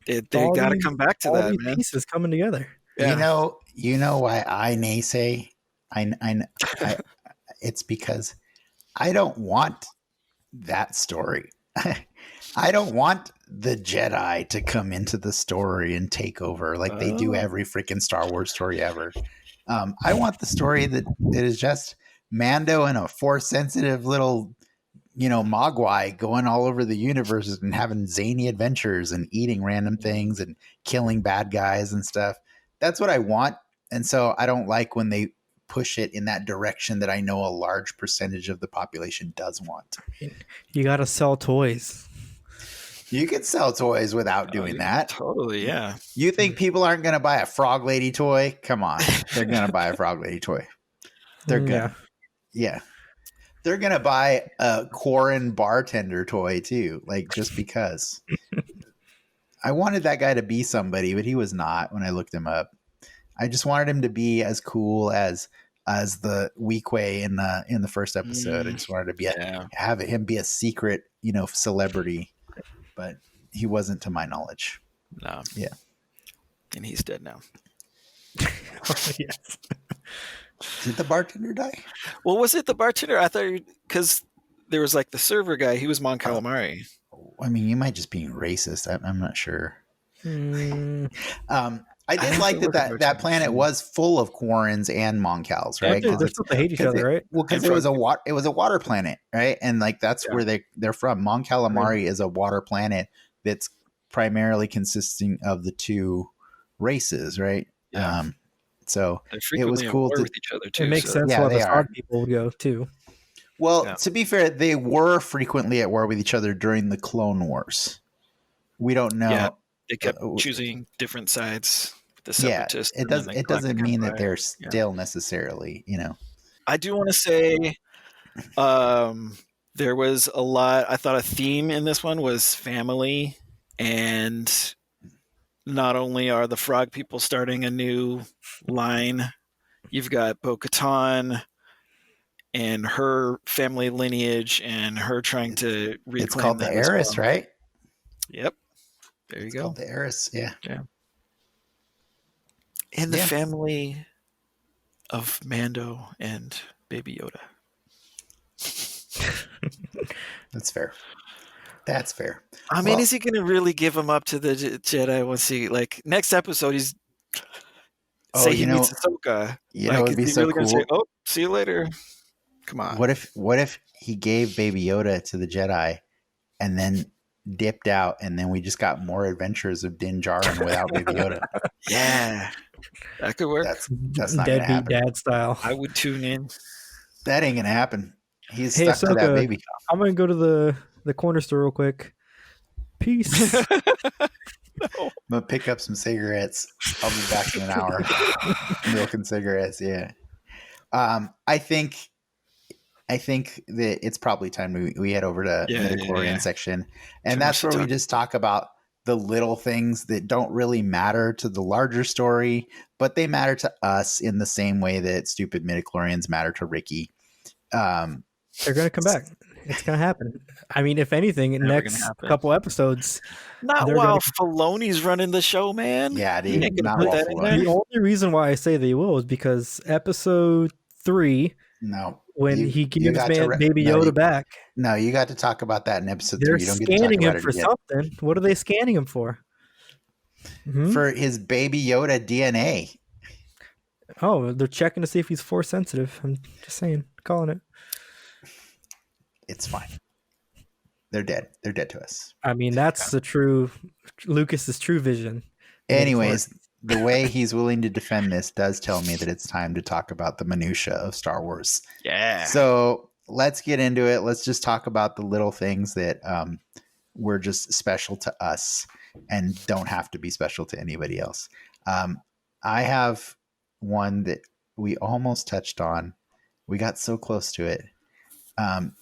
they got to come back to that, man. Pieces coming together. Yeah. You know why I naysay? It's because I don't want that story. I don't want the Jedi to come into the story and take over like they do every freaking Star Wars story ever. I want the story that is just Mando and a Force-sensitive little, Mogwai going all over the universe and having zany adventures and eating random things and killing bad guys and stuff. That's what I want. And so I don't like when they push it in that direction that I know a large percentage of the population does want. You got to sell toys. You can sell toys without doing that. Totally, yeah. You think people aren't going to buy a Frog Lady toy? Come on. They're going to buy a Frog Lady toy. They're going to. Yeah. They're going to buy a Quarren bartender toy too, like, just because. I wanted that guy to be somebody, but he was not when I looked him up. I just wanted him to be as cool as the Weequay in the first episode. I just wanted to have him be a secret, celebrity, but he wasn't, to my knowledge. No. Yeah. And he's dead now. Yes. Did the bartender die? Well, was it the bartender? I thought, because there was like the server guy. He was Mon Calamari. I mean, you might just be racist. I'm not sure. I did like that planet was full of Quarrens and Moncals, right? They're supposed to hate each other, right? Well, because it was a water planet, right? And like that's where they're from. Mon Calamari is a water planet that's primarily consisting of the two races, right? Yeah. So it was cool with each other too. It makes sense why the Frog people would go too. Well, to be fair, they were frequently at war with each other during the Clone Wars. We don't know. Yeah, they kept choosing different sides. The Separatists. Yeah, it doesn't mean that they're still necessarily, I do want to say there was a lot. I thought a theme in this one was family And not only are the frog people starting a new line, you've got bo-katan and her family lineage and her trying to reclaim It's called the that as Heiress, well. right? Yep. There you It's go. called the Heiress, yeah. In the Yeah. family of Mando and Baby Yoda. That's fair. That's fair. I mean, is he going to really give him up to the Jedi once he, like, next episode, he's say he meets Ahsoka. You know, it'd be is he so really going to say, cool. "Oh, see you later"? Come on. What if he gave Baby Yoda to the Jedi and then dipped out, and then we just got more adventures of Din Djarin without Baby Yoda? Yeah, that could work. That's not gonna Deadbeat happen. dad style. I would tune in. That ain't gonna happen. He's Hey, stuck to that Ahsoka, baby. I'm gonna go to the corner store real quick. Peace. I'm gonna pick up some cigarettes. I'll be back in an hour. Milk and cigarettes, yeah. I think that it's probably time we head over to midichlorian section, and that's where we just talk about the little things that don't really matter to the larger story, but they matter to us in the same way that stupid midichlorians matter to Ricky. They're gonna come back. It's gonna happen. I mean, if anything, next couple episodes. Not while Filoni's running the show, man. Yeah, dude. Not while Filoni. The only reason why I say they will is because episode 3. No. When he gives Baby Yoda back. No, you got to talk about that in episode 3. They're You don't scanning get to talk him for something. What are they scanning him for? For his Baby Yoda DNA. Oh, they're checking to see if he's Force sensitive. I'm just saying, calling it. It's fine. They're dead. They're dead to us. I mean, that's the true Lucas's true vision. Anyways, the way he's willing to defend this does tell me that it's time to talk about the minutia of Star Wars. Yeah. So let's get into it. Let's just talk about the little things that were just special to us and don't have to be special to anybody else. I have one that we almost touched on. We got so close to it.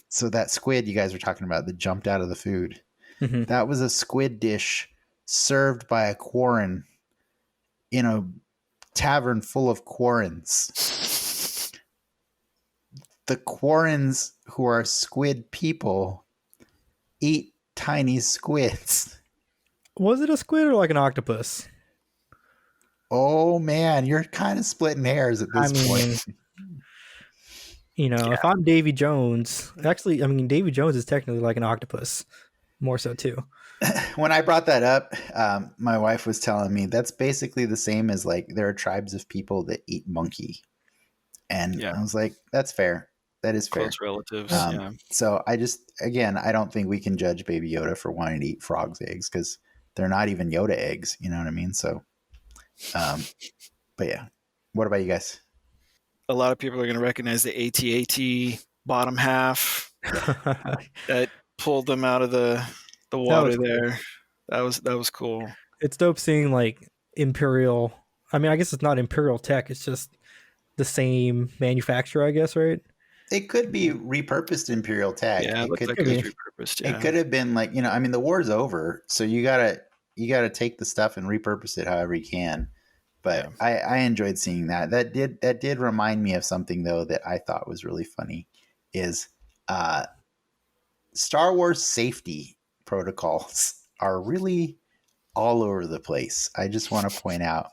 So that squid you guys were talking about that jumped out of the food, that was a squid dish served by a Quarren in a tavern full of Quarrens. The Quarrens, who are squid people, eat tiny squids. Was it a squid or like an octopus? Oh man, you're kind of splitting hairs at this point. You know, if I'm Davy Jones, actually, I mean, Davy Jones is technically like an octopus, more so too. When I brought that up, my wife was telling me that's basically the same as like there are tribes of people that eat monkey. And I was like, that's fair. That is fair. Close relatives. So I don't think we can judge Baby Yoda for wanting to eat frogs' eggs because they're not even Yoda eggs. You know what I mean? So, but yeah. What about you guys? A lot of people are going to recognize the AT-AT bottom half that pulled them out of the water there. That was cool. It's dope seeing like Imperial. I mean, I guess it's not Imperial tech. It's just the same manufacturer, I guess, right? It could be repurposed Imperial tech. Yeah, it could be repurposed. Yeah. It could have been like, I mean, the war's over, so you gotta take the stuff and repurpose it however you can. But I enjoyed seeing that. That did remind me of something though that I thought was really funny is Star Wars safety protocols are really all over the place. I just want to point out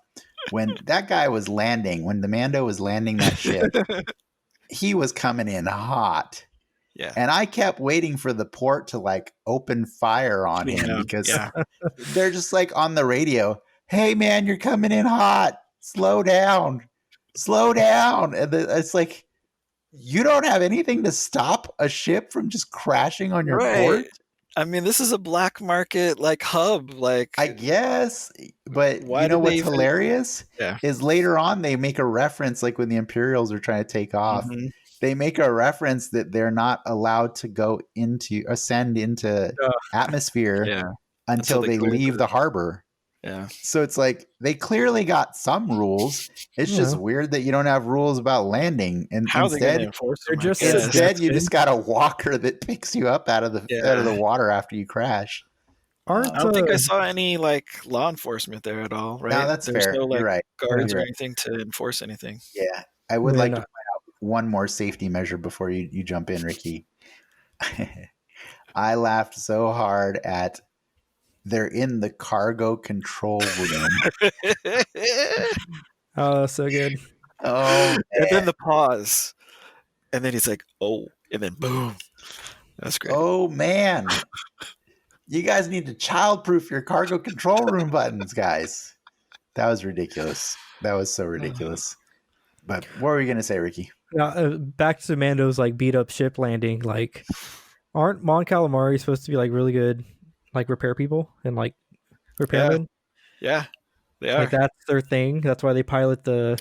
when that guy was landing, when the Mando was landing that ship, he was coming in hot. Yeah. And I kept waiting for the port to like open fire on him because they're just like on the radio, hey man, you're coming in hot. Slow down. And it's like, you don't have anything to stop a ship from just crashing on your port. I mean, this is a black market like hub. Like, I guess, but you know what's hilarious is later on they make a reference, like when the Imperials are trying to take off, they make a reference that they're not allowed to ascend into atmosphere until they leave the harbor. Yeah. So it's like they clearly got some rules. It's just weird that you don't have rules about landing. And how instead, are they going to enforce them? Instead, you just got a walker that picks you up out of the water after you crash. Aren't I don't think I saw any like law enforcement there at all, right? No, that's There's fair. no like You're right. guards You're or right. anything to enforce anything. Yeah, I would then like to point out one more safety measure before you jump in, Ricky. I laughed so hard at they're in the cargo control room. oh, so good. Oh And man. then the pause, and then he's like, "Oh," and then boom. That's great. Oh man. You guys need to childproof your cargo control room buttons, guys. That was ridiculous. That was so ridiculous. But what were you gonna say, Ricky? Now, back to Mando's like beat up ship landing. Like, aren't Mon Calamari supposed to be like really good, like repair people and like repairmen? Yeah, they are. Like that's their thing. That's why they pilot the.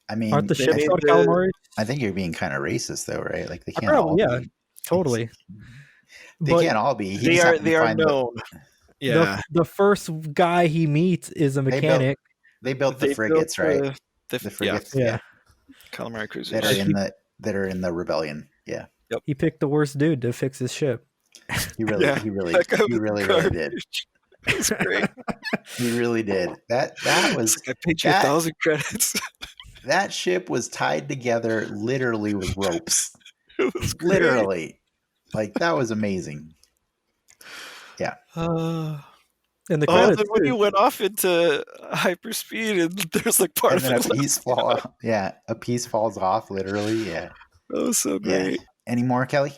I mean, Aren't the they ships made called the- calamari? I think you're being kind of racist, though, right? Like they can't Probably, all yeah, be. totally. They But can't all be. He They just are. happened to They are find the- known. Yeah, the first guy he meets is a mechanic. They built the frigates, right? The frigates, Yeah. calamari cruisers. that are in the rebellion. Yeah, He picked the worst dude to fix his ship. he really That guy was really garbage. did. It's great. He really did. That was It's like, I paid you that- 1,000 credits. that ship was tied together literally with ropes. It was great. Literally, like that was amazing. And the Oh, credits then when too. you went off into hyperspeed and there's like part And then of it. a piece a piece falls off. Literally, yeah. That was so Yeah. great. Any more, Kelly?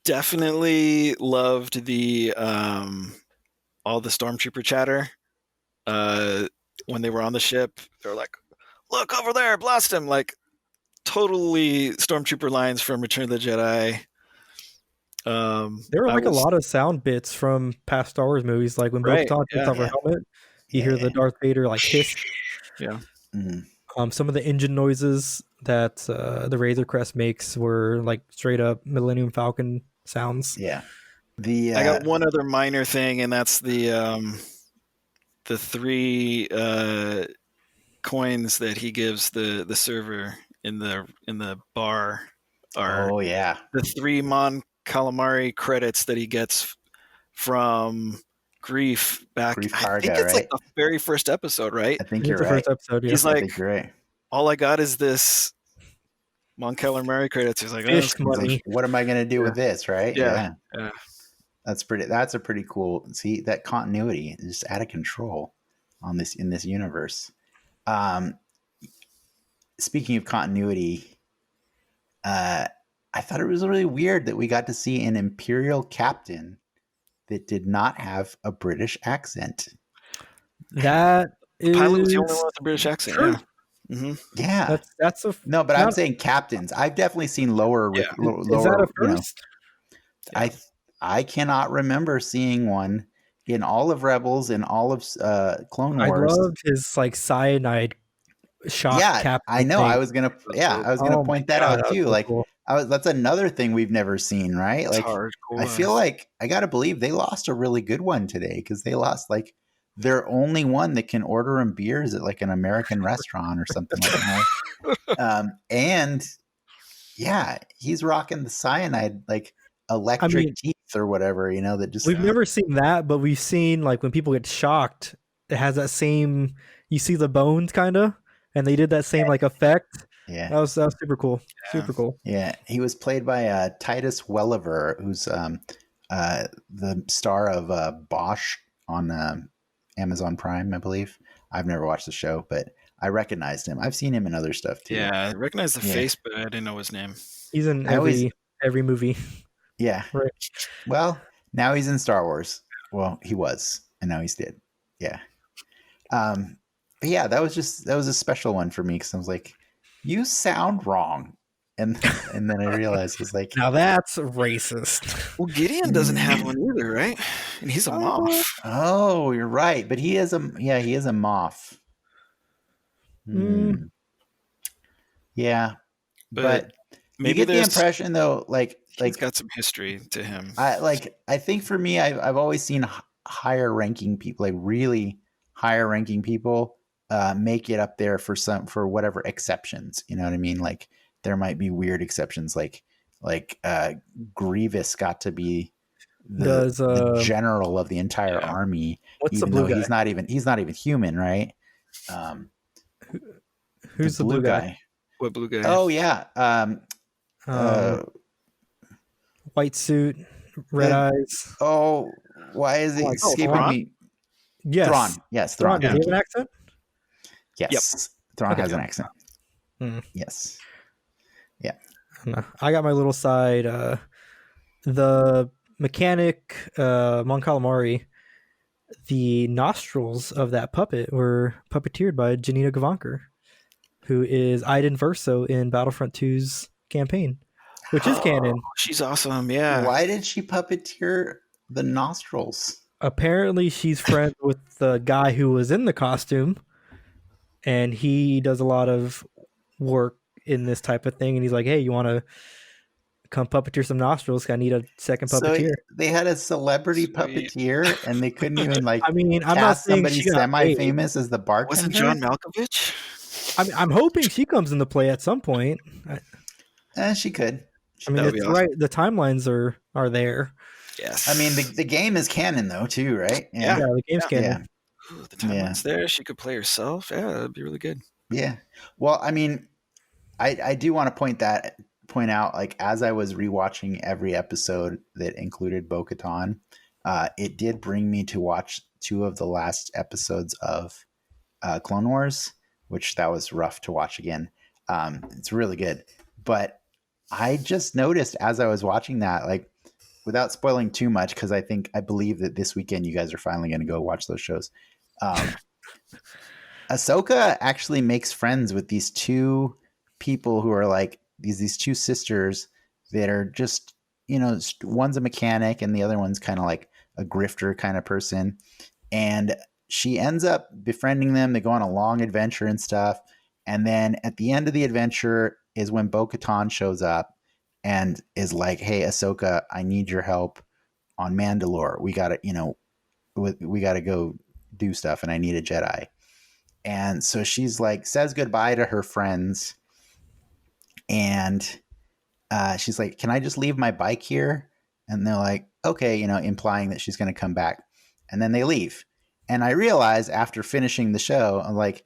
Definitely loved the all the stormtrooper chatter. When they were on the ship, they're like, "Look over there, blast him!" Like totally stormtrooper lines from Return of the Jedi. There were I like was- a lot of sound bits from past Star Wars movies, like when Right, Bo-Katan takes off her yeah. helmet, you hear the Darth Vader like hiss. Yeah. Mhm. Some of the engine noises that the Razor Crest makes were like straight up Millennium Falcon sounds. Yeah. The I got one other minor thing, and that's the 3 coins that he gives the server in the bar are oh yeah. the 3 Mon Calamari credits that he gets from Grief back. Grief I Karga, think it's like right? the very first episode, right? I think It's you're the right. first episode. Yeah. He's I like, think you're right. all I got is this Mon Calamari credits. He's like, Fish it's He's money. like, what am I gonna do with this, right? Yeah. Yeah. That's a pretty cool. See, that continuity is just out of control in this universe. Speaking of continuity, I thought it was really weird that we got to see an Imperial captain that did not have a British accent. That is Pilot was the only one with a British accent. True. Yeah. Mm-hmm. Yeah, that's a no, but I'm not- saying captains. I've definitely seen lower. Yeah. lower is that a you know, first? I cannot remember seeing one in all of Rebels, in all of Clone I Wars. loved his like cyanide shock Yeah, cap. I know. thing. I was gonna Oh my point that God, out was too. so Like cool. that's another thing we've never seen, right? It's Like hardcore. I feel like I gotta believe they lost a really good one today because they lost like their only one that can order them beers at like an American restaurant or something like that. And yeah, he's rocking the cyanide like electric teeth or whatever, that just We've never seen that, but we've seen like when people get shocked, it has that same. You see the bones kind of, and they did that same like effect. yeah. That was super cool. Yeah. Super cool. Yeah, he was played by Titus Welliver, who's the star of Bosch on Amazon Prime, I believe. I've never watched the show, but I recognized him. I've seen him in other stuff too. Yeah, I recognize the Yeah. face, but I didn't know his name. He's in I always- every movie. Yeah. Right. Well, now he's in Star Wars. Well, he was, and now he's dead. Yeah. But yeah, that was a special one for me because I was like, you sound wrong. And then I realized it's like, Now that's racist. Well, Gideon doesn't have one either, right? And he's a Moff. oh, you're right. But he is a Moff. Mm. Yeah. But you maybe get the there's impression though, he's got some history to him. I think for me, I've always seen higher ranking people, like really higher ranking people, make it up there for whatever exceptions. You know what I mean? Like there might be weird exceptions, like Grievous got to be Does the general of the entire army, what's the even blue though guy? he's not even human, right? Who's the blue guy? What blue guy? Oh yeah, White suit, red eyes. oh, why is it escaping Thrawn? me? Yes, Thrawn. Yes, Thrawn. Thrawn. Does he Thank have an you. accent? Yes, Thrawn Okay. has an accent. Hmm. Yes. Yeah. I got my little side. The mechanic, Mon Calamari. The nostrils of that puppet were puppeteered by Janina Gavankar, who is Iden Verso in Battlefront 2's campaign, which is canon. She's awesome. Yeah. Why did she puppeteer the nostrils? Apparently, she's friends with the guy who was in the costume, and he does a lot of work in this type of thing. And he's like, "Hey, you want to come puppeteer some nostrils? I need a second puppeteer." So they had a celebrity Sweet. puppeteer, and they couldn't even like I mean, I'm not cast saying somebody she got paid. semi-famous as the bartender. Wasn't John Malkovich? I'm hoping she comes into play at some point. She could. I mean, That would it's be awesome. right. The timelines are there. Yes. I mean, the game is canon though, too, right? Yeah. Yeah, the game's Yeah. canon. Ooh, the timeline's there. She could play herself. Yeah, that'd be really good. Yeah. Well, I mean, I do want to point out, like, as I was rewatching every episode that included bo-katan, it did bring me to watch 2 of the last episodes of Clone Wars, which that was rough to watch again. It's really good. But I just noticed as I was watching that, like, without spoiling too much, because I believe that this weekend you guys are finally going to go watch those shows. Ahsoka actually makes friends with these 2 people who are like these 2 sisters that are just, one's a mechanic and the other one's kind of like a grifter kind of person. And she ends up befriending them. They go on a long adventure and stuff. And then at the end of the adventure is when bo-katan shows up and is like, "Hey, Ahsoka, I need your help on Mandalore. We got to, we got to go do stuff and I need a Jedi." And so she's like, says goodbye to her friends. And she's like, "Can I just leave my bike here?" And they're like, "Okay," implying that she's going to come back. And then they leave. And I realize after finishing the show, I'm like,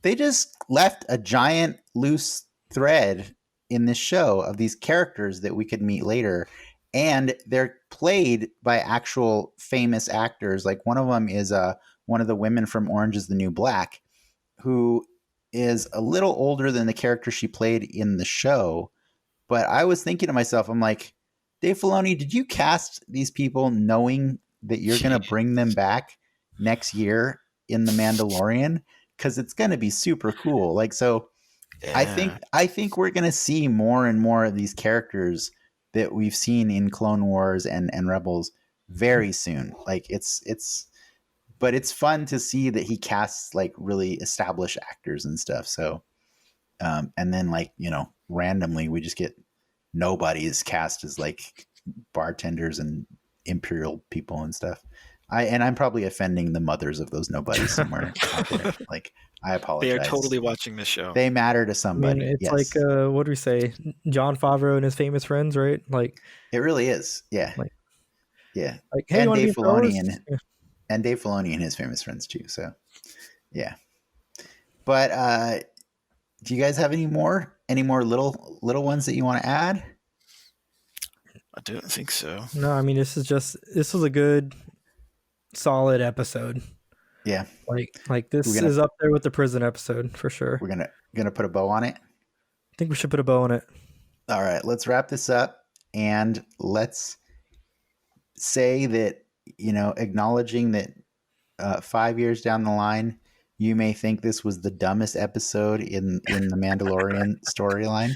they just left a giant loose thread in this show of these characters that we could meet later. And they're played by actual famous actors. Like one of them is one of the women from Orange is the New Black, who is a little older than the character she played in the show. But I was thinking to myself, I'm like, Dave Filoni, did you cast these people knowing that you're going to bring them back next year in The Mandalorian? Because it's going to be super cool. Like, so yeah. I think we're going to see more and more of these characters that we've seen in Clone Wars and Rebels very soon. Like but it's fun to see that he casts like really established actors and stuff. So, and then like, randomly we just get nobodies cast as like bartenders and Imperial people and stuff. I'm probably offending the mothers of those nobodies somewhere out there. Like, I apologize. They are totally watching this show. They matter to somebody. I mean, it's yes. like, what do we say? Jon Favreau and his famous friends, right? Like, it really is. Yeah. Like, yeah. Like, hey, and Dave Filoni and Dave Filoni and his famous friends too. So, yeah. But do you guys have any more little ones that you want to add? I don't think so. No, I mean, this was a good, solid episode. Yeah. Like this is up there with the prison episode for sure. We're gonna put a bow on it. I think we should put a bow on it. All right, let's wrap this up and let's say that, acknowledging that 5 years down the line, you may think this was the dumbest episode in the Mandalorian storyline.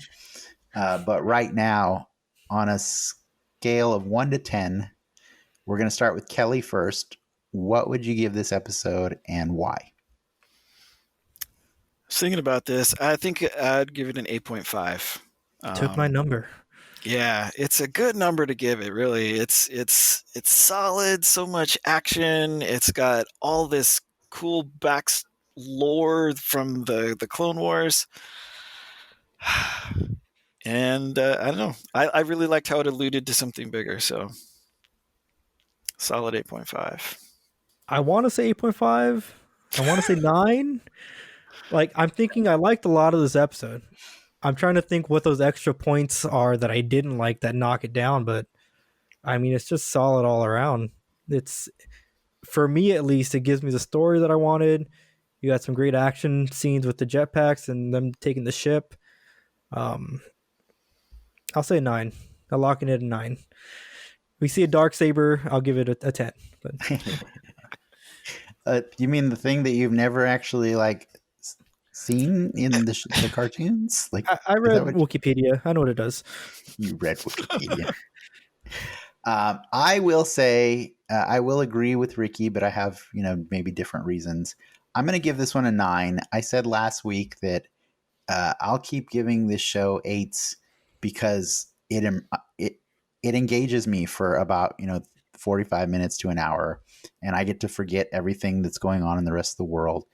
But right now, on a scale of 1 to 10, we're going to start with Kelly first. What would you give this episode and why? I was thinking about this. I think I'd give it an 8.5. Took my number. Yeah, it's a good number to give it, really. It's solid, so much action. It's got all this cool back lore from the Clone Wars. And I don't know. I really liked how it alluded to something bigger, so Solid 8.5. I want to say 8.5. I want to say 9. Like, I'm thinking I liked a lot of this episode. I'm trying to think what those extra points are that I didn't like that knock it down, but I mean, it's just solid all around. It's, for me at least, it gives me the story that I wanted. You got some great action scenes with the jetpacks and them taking the ship. Um, I'll say 9. I'll lock it at a 9. We see a dark saber, I'll give it a 10. But You mean the thing that you've never actually like seen in the cartoons? Like, I is read that what Wikipedia. I know what it does. you read Wikipedia? I will say I will agree with Ricky, but I have maybe different reasons. I'm going to give this one a 9. I said last week that I'll keep giving this show 8s because it engages me for about 45 minutes to an hour, and I get to forget everything that's going on in the rest of the world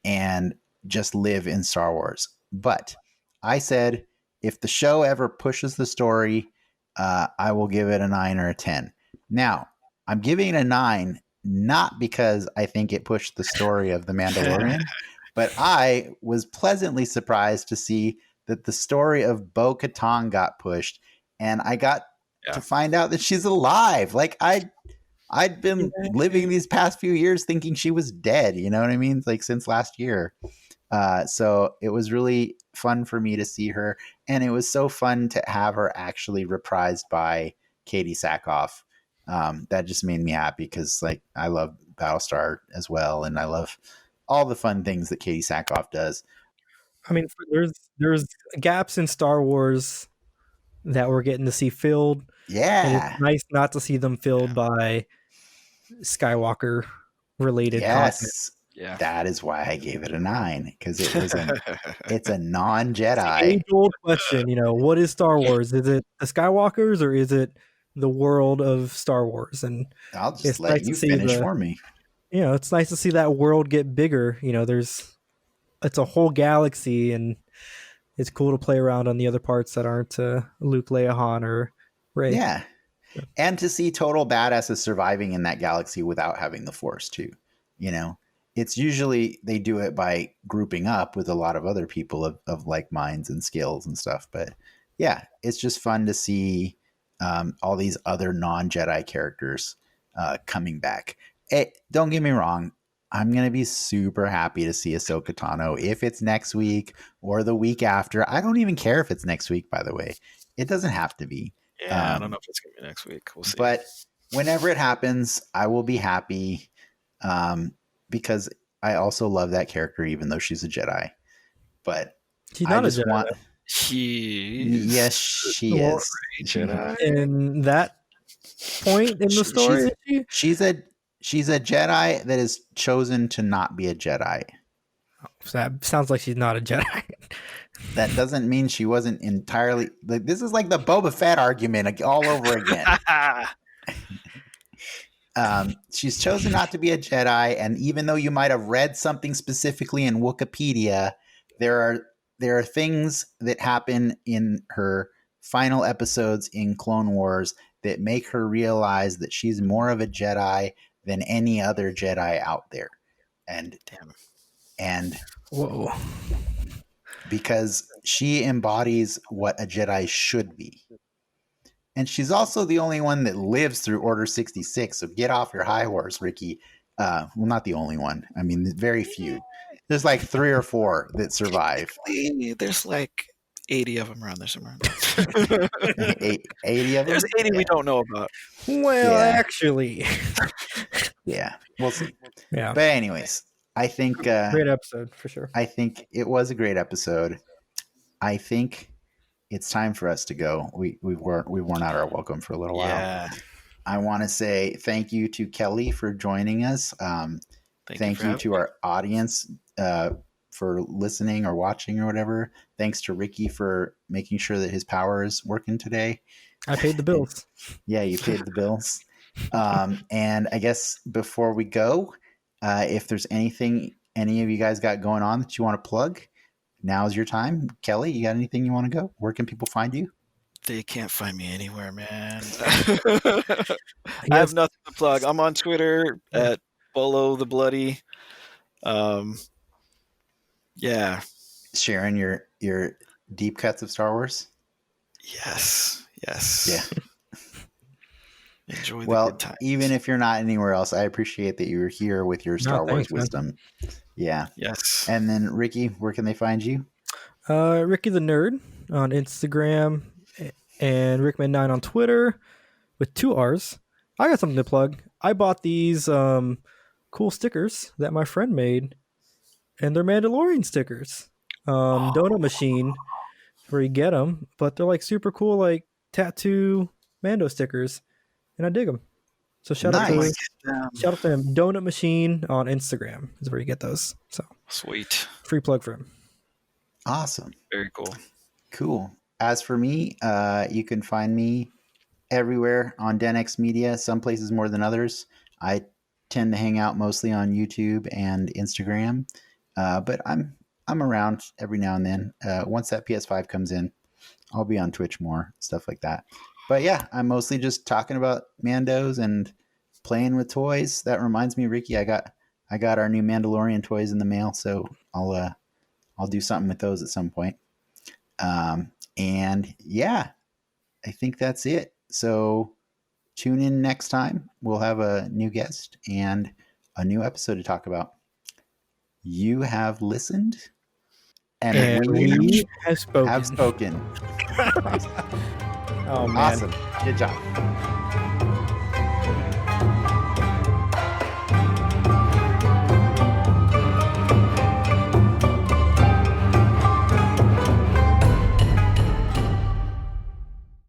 and just live in Star Wars. But I said if the show ever pushes the story, I will give it a 9 or a 10. Now, I'm giving it a 9 not because I think it pushed the story of The Mandalorian, but I was pleasantly surprised to see that the story of bo-katan got pushed, and I got to find out that she's alive. Like, I'd been living these past few years thinking she was dead, you know what I mean? Like, since last year. So it was really fun for me to see her, and it was so fun to have her actually reprised by Katie Sackhoff. That just made me happy because, like, I love Battlestar as well, and I love all the fun things that Katie Sackhoff does. I mean, there's gaps in Star Wars that we're getting to see filled. And it's Yeah. nice not to see them filled by Skywalker related content. Yes. Yeah. That is why I gave it a 9, because it's a non-Jedi. Age-old question, what is Star Wars? Is it the Skywalkers or is it the world of Star Wars? And I'll just it's let nice you to see finish for me. it's nice to see that world get bigger. It's a whole galaxy, and it's cool to play around on the other parts that aren't Luke, Leia, Han, or Rey. Yeah. And to see total badasses surviving in that galaxy without having the Force too. It's usually they do it by grouping up with a lot of other people of like minds and skills and stuff. But yeah, it's just fun to see all these other non-Jedi characters coming back. Don't get me wrong. I'm going to be super happy to see Ahsoka Tano if it's next week or the week after. I don't even care if it's next week, by the way. It doesn't have to be. Yeah, I don't know if it's going to be next week. We'll see. But whenever it happens, I will be happy because I also love that character, even though she's a Jedi. But she's not a Jedi. Yes, she is. Jedi. In that point in the story, she's a Jedi that is chosen to not be a Jedi. That sounds like she's not a Jedi. That doesn't mean she wasn't entirely like. This is like the Boba Fett argument all over again. She's chosen not to be a Jedi, and even though you might have read something specifically in Wikipedia, there are things that happen in her final episodes in Clone Wars that make her realize that she's more of a Jedi than any other Jedi out there. And whoa. Because she embodies what a Jedi should be. And she's also the only one that lives through Order 66. So get off your high horse, Ricky. Well, not the only one. I mean, very few. There's like 3 or 4 that survive. There's like 80 of them around there somewhere. 80 of them? There's 80 we don't know about. Well, actually. Yeah, we'll see. Yeah. But anyways, I think... great episode, for sure. I think it was a great episode. I think it's time for us to go. We've worn out our welcome for a little while. Yeah. I want to say thank you to Kelly for joining us. Thank you to our audience for listening or watching or whatever. Thanks to Ricky for making sure that his power is working today. I paid the bills. Yeah, you paid the bills. And I guess before we go, if there's anything any of you guys got going on that you want to plug, now's your time. Kelly, you got anything you want to go? Where can people find you? They can't find me anywhere, man. I have nothing to plug. I'm on Twitter at Bolo the Bloody. Yeah. Sharing your deep cuts of Star Wars. Yes. Yeah. Enjoy the Well, good times. even if you're not anywhere else, I appreciate that you're here with your Star Wars wisdom. Yeah. Yes. And then Ricky, where can they find you? Ricky the Nerd on Instagram and Rickman9 on Twitter with 2 R's. I got something to plug. I bought these cool stickers that my friend made, and they're Mandalorian stickers. Donut Machine, where you get them, but they're like super cool, like tattoo Mando stickers, and I dig them. So shout out to him. Donut Machine on Instagram is where you get those. So sweet. Free plug for him. Awesome. Very cool. Cool. As for me, you can find me everywhere on Denix Media, some places more than others. I tend to hang out mostly on YouTube and Instagram, but I'm around every now and then. Once that PS5 comes in, I'll be on Twitch more, stuff like that. But yeah, I'm mostly just talking about Mandos and playing with toys. That reminds me, Ricky, I got our new Mandalorian toys in the mail, so I'll do something with those at some point. And yeah, I think that's it. So tune in next time. We'll have a new guest and a new episode to talk about. You have listened, and we have spoken. Oh, man. Awesome. Good job.